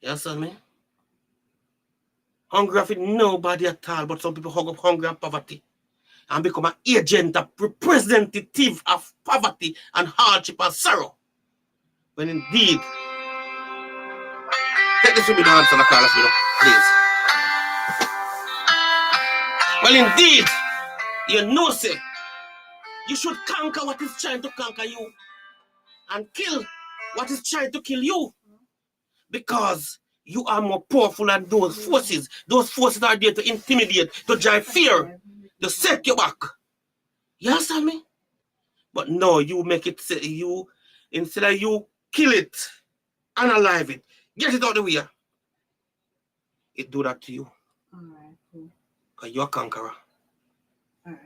You understand me? Hungry for nobody at all, but some people hug up hunger and poverty and become an agent, a representative of poverty and hardship and sorrow. When indeed, take this with me, the answer, Carlos, please. Well, indeed, you know, say, you should conquer what is trying to conquer you and kill what is trying to kill you. Because you are more powerful than those forces. Those forces are there to intimidate, to drive fear, to set you back. You understand me? But no, you make it, you, instead of you kill it, analyze it, get it out of the way, it do that to you. All right. Cool. Because you're a conqueror. All right.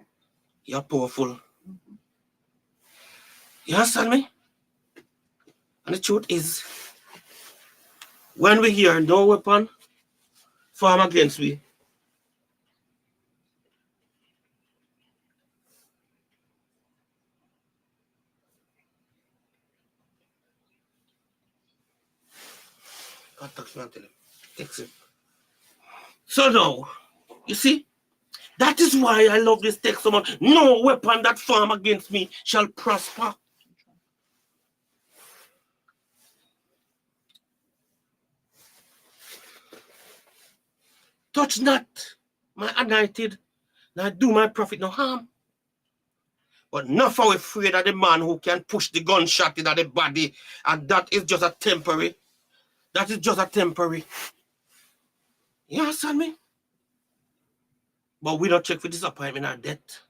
You're powerful. Mm-hmm. You understand me? And the truth is, when we hear no weapon form against we, so now, you see, that is why I love this text so much. No weapon that form against me shall prosper. Touch not my anointed, nor do my prophet no harm. But not for afraid of the man who can push the gunshot into the body, and that is just a temporary. That is just a temporary. You understand me? But we don't check for disappointment or death.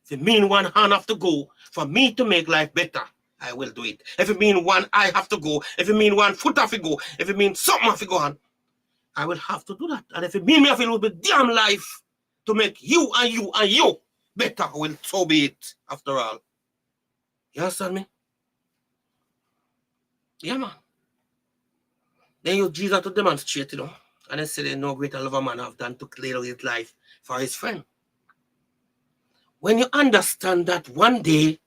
If it mean one hand have to go for me to make life better, I will do it. If it mean one eye have to go, if it mean one foot have to go, if it mean something have to go on, I will have to do that. And if it mean me have to lose my damn life to make you and you and you better, I will so be it after all. You understand me? Yeah, man. Then you Jesus to demonstrate, and they say no greater love a man have than to lay down his life for his friend. When you understand that one day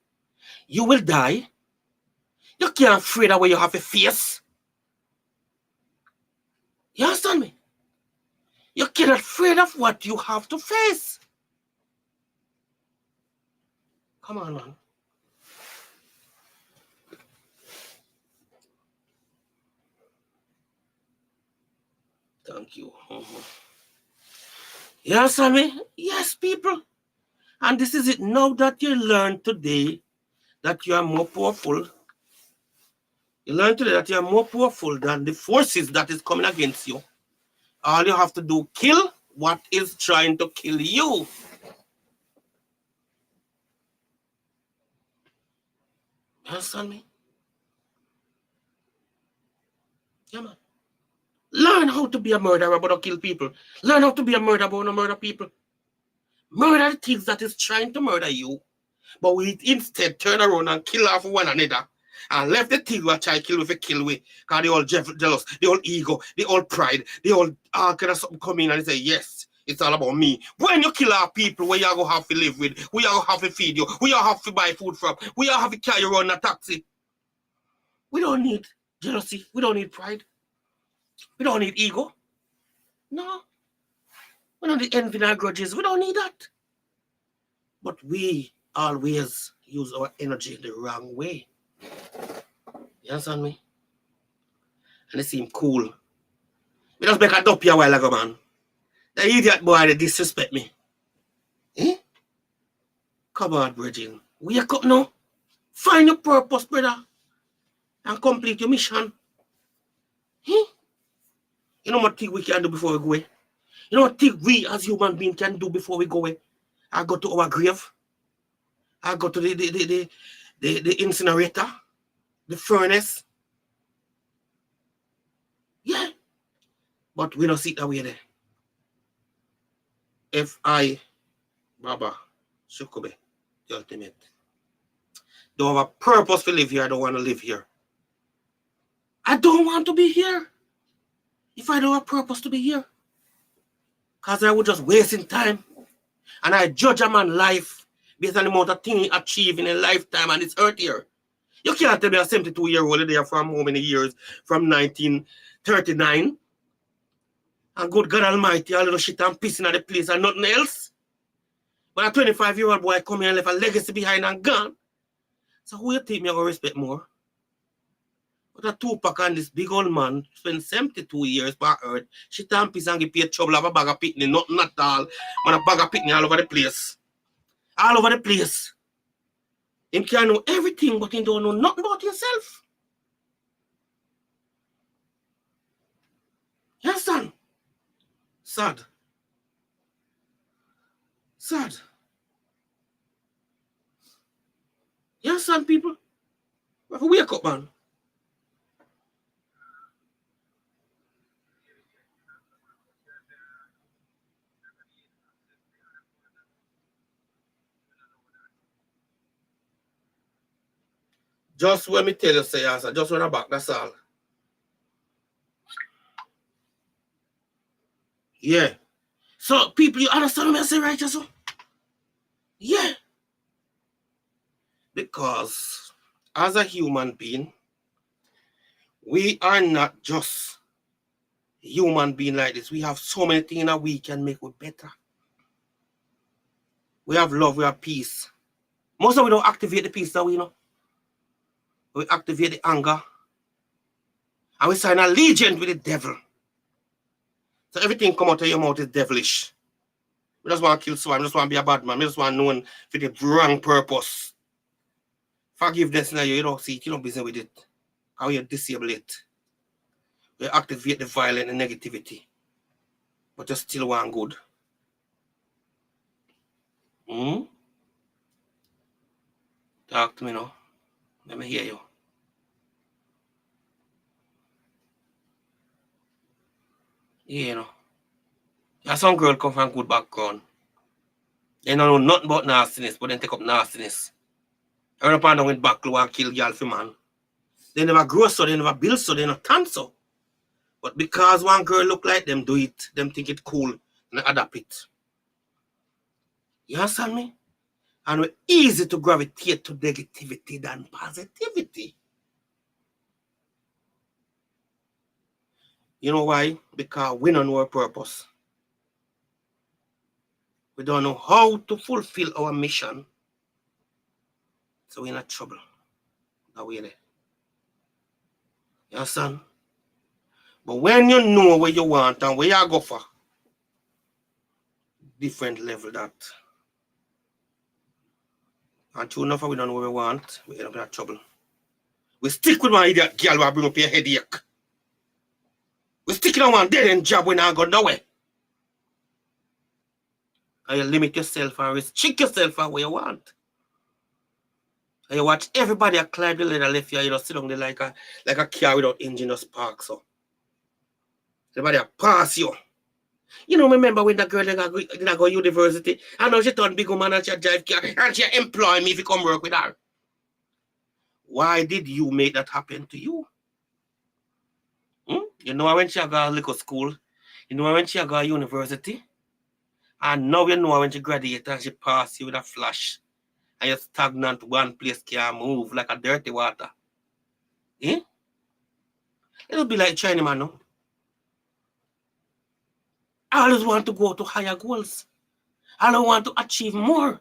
you will die, you can't afraid of what you have to face. You understand me? You cannot afraid of what you have to face. Come on, man. Thank you. You understand me? Yes, people. And this is it now that you learn today that you are more powerful. You learn today that you are more powerful than the forces that is coming against you. All you have to do, kill what is trying to kill you. You understand me? Yeah, man. Learn how to be a murderer but not kill people. Learn how to be a murderer but not murder people. Murder the things that is trying to murder you. But we instead turn around and kill off one another. And left the thing what I kill with a kill with. Because they all jealous, the all ego, the all pride, the all kind of something come in and they say, yes, it's all about me. When you kill our people, where you are going to have to live with, we are going to have to feed you, we are have to buy food from, we are have to carry around a taxi. We don't need jealousy. We don't need pride. We don't need ego. No. We don't need envy and grudges. We don't need that. But we always use our energy the wrong way. You understand me? And it seem cool. We just make a dopey a while ago, man. The idiot boy, they disrespect me. Eh? Come on, Bridget. Wake up now. Find your purpose, brother. And complete your mission. Eh? You know what thing we can do before we go away? You know what thing we as human beings can do before we go away? I go to our grave. I go to the incinerator. The furnace. Yeah. But we don't sit that way there. If I, Baba, Shukube, the ultimate, don't have a purpose to live here, I don't want to live here. I don't want to be here. If I don't have purpose to be here. Because I would just wasting time. And I judge a man's life based on the amount of things he achieved in a lifetime and it's earth here. You can't tell me a 72-year-old there from how many years? From 1939. And good God Almighty, a little shit and pissing at the place and nothing else. But a 25-year-old boy come here and left a legacy behind and gone. So who you think me going to respect more? But a Tupac and this big old man spent 72 years by earth. Shit and piss and get paid trouble of a bag of pitney, nothing at all. Man, a bag of pitney all over the place. All over the place. Him can know everything, but he don't know nothing about himself. You understand? Sad. Sad. You understand, people? We have to wake up, man. Just when me tell you, say, yes, I just run back, that's all. Yeah. So, people, you understand what I say, right, so? Yeah. Because as a human being, we are not just human being like this. We have so many things that we can make it better. We have love, we have peace. Most of we don't activate the peace that we know. We activate the anger. And we sign allegiance with the devil. So everything come out of your mouth is devilish. We just want to kill someone. We just want to be a bad man. We just want to know for the wrong purpose. Forgiveness now, you don't see it. You don't business with it. How you disable it. We activate the violence and negativity. But you still want good. Talk to me now. Let me hear you. Yeah, you know. There's some girl come from good background. They don't know nothing about nastiness, but then take up nastiness. I run up and down with back and kill girl for man. They never grow so, they never build so, they not tan so. But because one girl look like them do it, them think it cool and adapt it. You understand me? And we're easy to gravitate to negativity than positivity. You know why? Because we don't know our purpose. We don't know how to fulfill our mission. So we're in trouble. That way there. You understand? But when you know where you want and where you go for, different level that. And true enough, we don't know what we want, we end up in trouble. We stick with one idiot girl who bring up your headache. We stick in one dead end job when I go nowhere. And you limit yourself and restrict yourself for what you want. And you watch everybody climb the ladder left here, you know, sit down there like a car without engine just park. So everybody pass you. You know, remember when that girl did go university? I know she turned big woman and she drive car and she employ me if you come work with her. Why did you make that happen to you? You know when she go to little school, you know when she go to university, and now you know when she graduate and she pass you with a flash, and you're stagnant one place can't move like a dirty water. Eh? It'll be like China man, no? I always want to go to higher goals. I don't want to achieve more.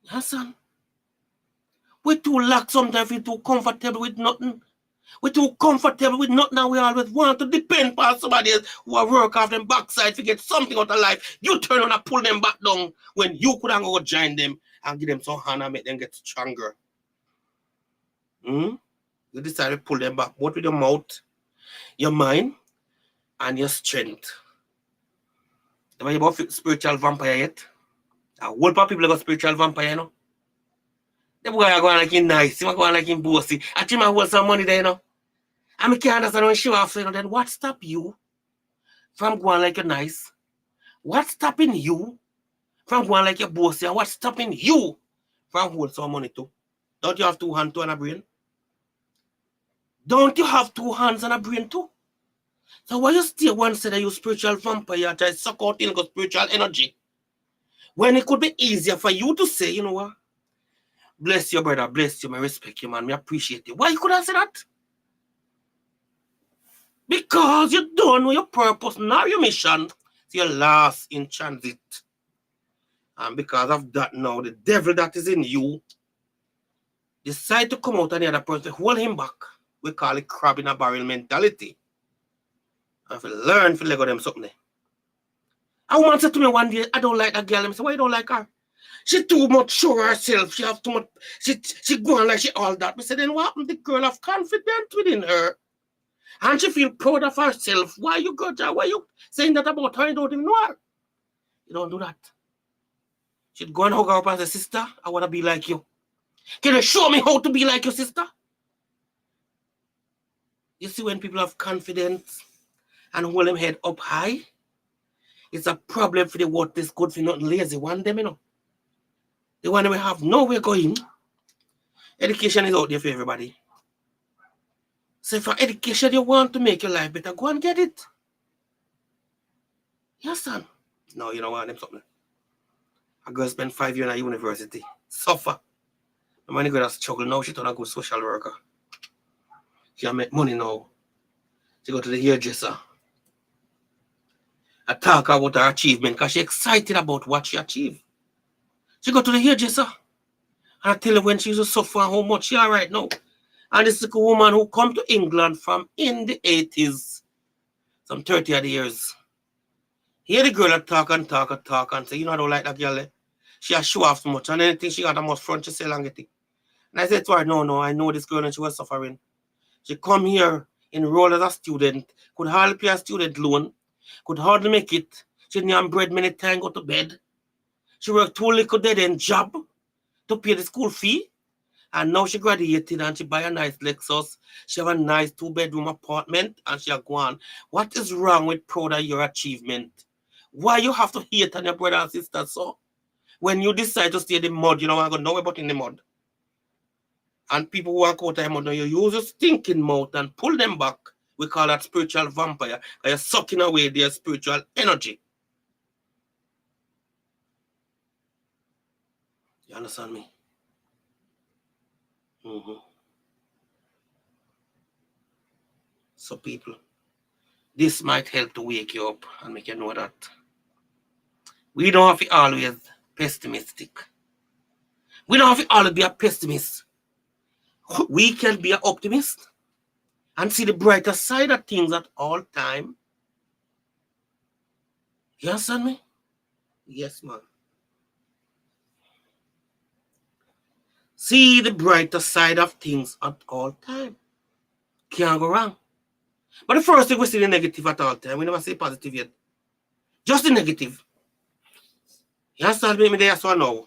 Yes, son. We're too lax sometimes, we're too comfortable with nothing. We're too comfortable with nothing and we always want to depend on somebody else who are work off them backside to get something out of life. You turn on and pull them back down when you could go join them and give them some hand and make them get stronger. You decide to pull them back, both with your mouth, your mind, and your strength. Have you about spiritual vampire yet? A whole lot of people got spiritual vampire, you know? Them boy are going like him nice, him going like him bossy. I think I hold some money there, you know? And I can't understand when show off, so, you know, then what stop you from going like you're nice? What's stopping you from going like your bossy? And what's stopping you from holding some money too? Don't you have 2 hands and a brain? Don't you have 2 hands and a brain too? So why you stay one side of you spiritual vampire try to suck out in spiritual energy? When it could be easier for you to say, you know what? Bless your brother, bless you, I respect you, man. I appreciate you. Why you could have said that? Because you don't know your purpose, nor your mission. So you're lost in transit. And because of that now, the devil that is in you decide to come out and the other person hold him back. We call it crab in a barrel mentality. And if you learn to let go them something. A woman said to me one day, I don't like that girl. I said, why you don't like her? She too much sure herself. She have too much, she go on like she all that. I said, then what happened? The girl have confidence within her. And she feel proud of herself. Why you got her? Why you saying that about her? You don't even know her. You don't do that. She'd go and hug her up and say, sister, I want to be like you. Can you show me how to be like your sister? You see, when people have confidence and hold them head up high, it's a problem for the what is good for not lazy one them, you know. The one we have nowhere going. Education is out there for everybody. So for education you want to make your life better, go and get it. Yes, son. No, you don't want them something. A girl spent 5 years in a university. Suffer. The money girl has struggled now, she turn a good social worker. She make money now. She go to the hairdresser. I talk about her achievement because she's excited about what she achieved. She go to the hairdresser. And I tell her when she used to suffer how much she are right now. And this is a woman who come to England from in the 80s, some 30 odd years. Hear the girl talk and say, you know, I don't like that girl. She has show off so much. And anything she got a much front, she sell and get it. And I said to her, no, I know this girl and she was suffering. She come here, enroll as a student, could hardly pay a student loan, could hardly make it. She didn't have bread many times, go to bed. She worked 2 little dead-end job to pay the school fee. And now she graduated and she buy a nice Lexus. She have a nice 2-bedroom apartment and she are gone. What is wrong with proud of your achievement? Why you have to hate on your brother and sister so? When you decide to stay in the mud, you don't want to go nowhere but in the mud. And people who walk out of the mud, you use your stinking mouth and pull them back. We call that spiritual vampire. You're sucking away their spiritual energy. You understand me? So people, this might help to wake you up and make you know that we don't have to always pessimistic. We don't have to always be a pessimist. We can be an optimist and see the brighter side of things at all time. You understand me? Yes, man. See the brighter side of things at all time. Can't go wrong. But the first thing we see the negative at all time. We never see positive yet. Just the negative. You understand me there so now?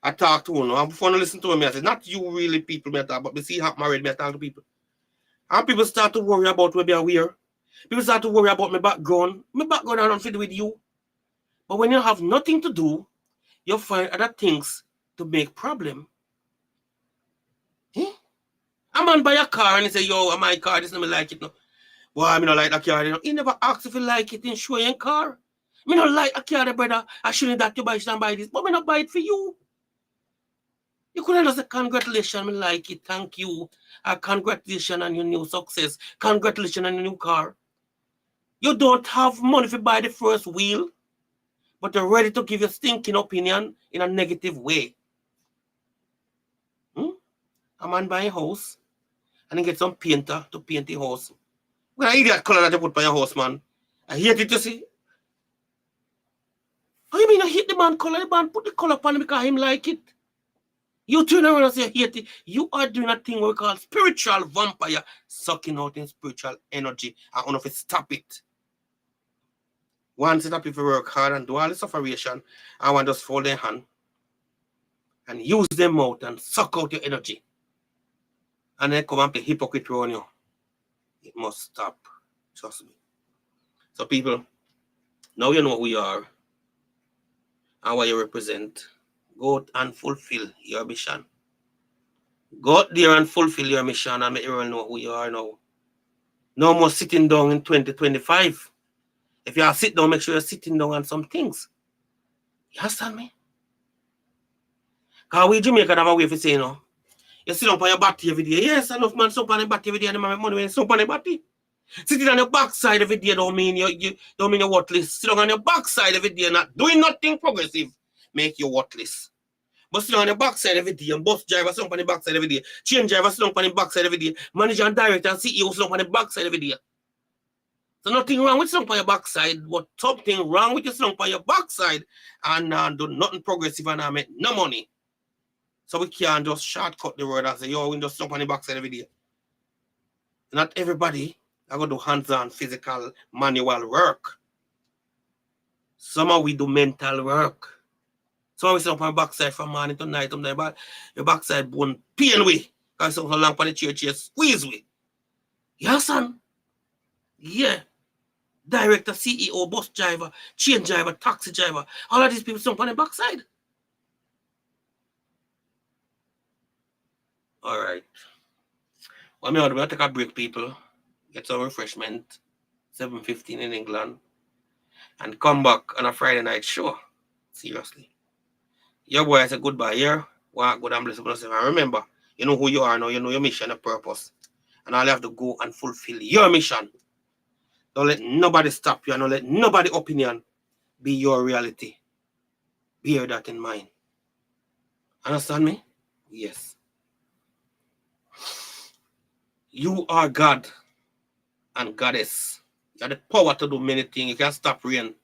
I talk to you now. Before I listen to me, I say, not you really people me talk, but we see how married me talk to people. And people start to worry about where they are weird. People start to worry about my background. My background I don't fit with you. But when you have nothing to do, you find other things to make problem. Eh? A man buy a car and he say, yo, my car, this not like it no. Boy, I don't like that car. You know? He never asks if you like it in show your car. Me not like a car, brother. I shouldn't that you buy it and buy this. But me not buy it for you. You couldn't just say, congratulations, me like it, thank you. Congratulations on your new success. Congratulations on your new car. You don't have money to buy the first wheel, but you're ready to give your stinking opinion in a negative way. A man buy a house and he get some painter to paint the house. What an idiot color that you put by your house, man. I hate it, you see. How you mean I hate the man color? The man put the color upon him because him like it. You turn around and say hate it. You are doing a thing we call spiritual vampire, sucking out in spiritual energy. I don't know if it stop it. Once it up if you work hard and do all the sufferation, I want to just fold their hand and use them out and suck out your energy. And then come and play hypocrite on you. It must stop. Trust me. So people, now you know who you are and what you represent. Go out and fulfill your mission. Go out there and fulfill your mission and make everyone know who you are now. No more sitting down in 2025. If you are sitting down, make sure you're sitting down on some things. You understand me? Because we Jamaican have a way of saying, you know, you sit down on your body every day. Yes, enough man sit up on your body every day and they make money when you sit up on your body. Sitting on your backside every day don't mean you don't mean you're worthless. Sitting on your backside every day not doing nothing progressive make you worthless. But sitting on your backside every day and bus driver sit up on the backside every day. Chain driver sit up on the backside every day. Manager and director and CEO sit up on the backside every day. So nothing wrong with sitting on your backside, but something wrong with you sitting on your backside and do nothing progressive and make no money. So we can't just shortcut the word and say, yo, we just sit on the backside every day. Not everybody are going to do hands-on physical manual work. Some of we do mental work. So we sit up on the backside from morning to night, but your backside bone pain we. Because so long for the chair squeeze we. Yeah, son. Yeah. Director, CEO, bus driver, chain driver, taxi driver. All of these people sit up on the backside. All right. Well, me want to take a break, people. Get some refreshment. 7:15 in England. And come back on a Friday night show. Seriously. Your boy said goodbye here. Walk good and bless yourself. And remember, you know who you are now. You know your mission and purpose. And all you have to go and fulfill your mission. Don't let nobody stop you. And don't let nobody opinion be your reality. Bear that in mind. Understand me? Yes. You are God and Goddess. You have the power to do many things. You can stop rain.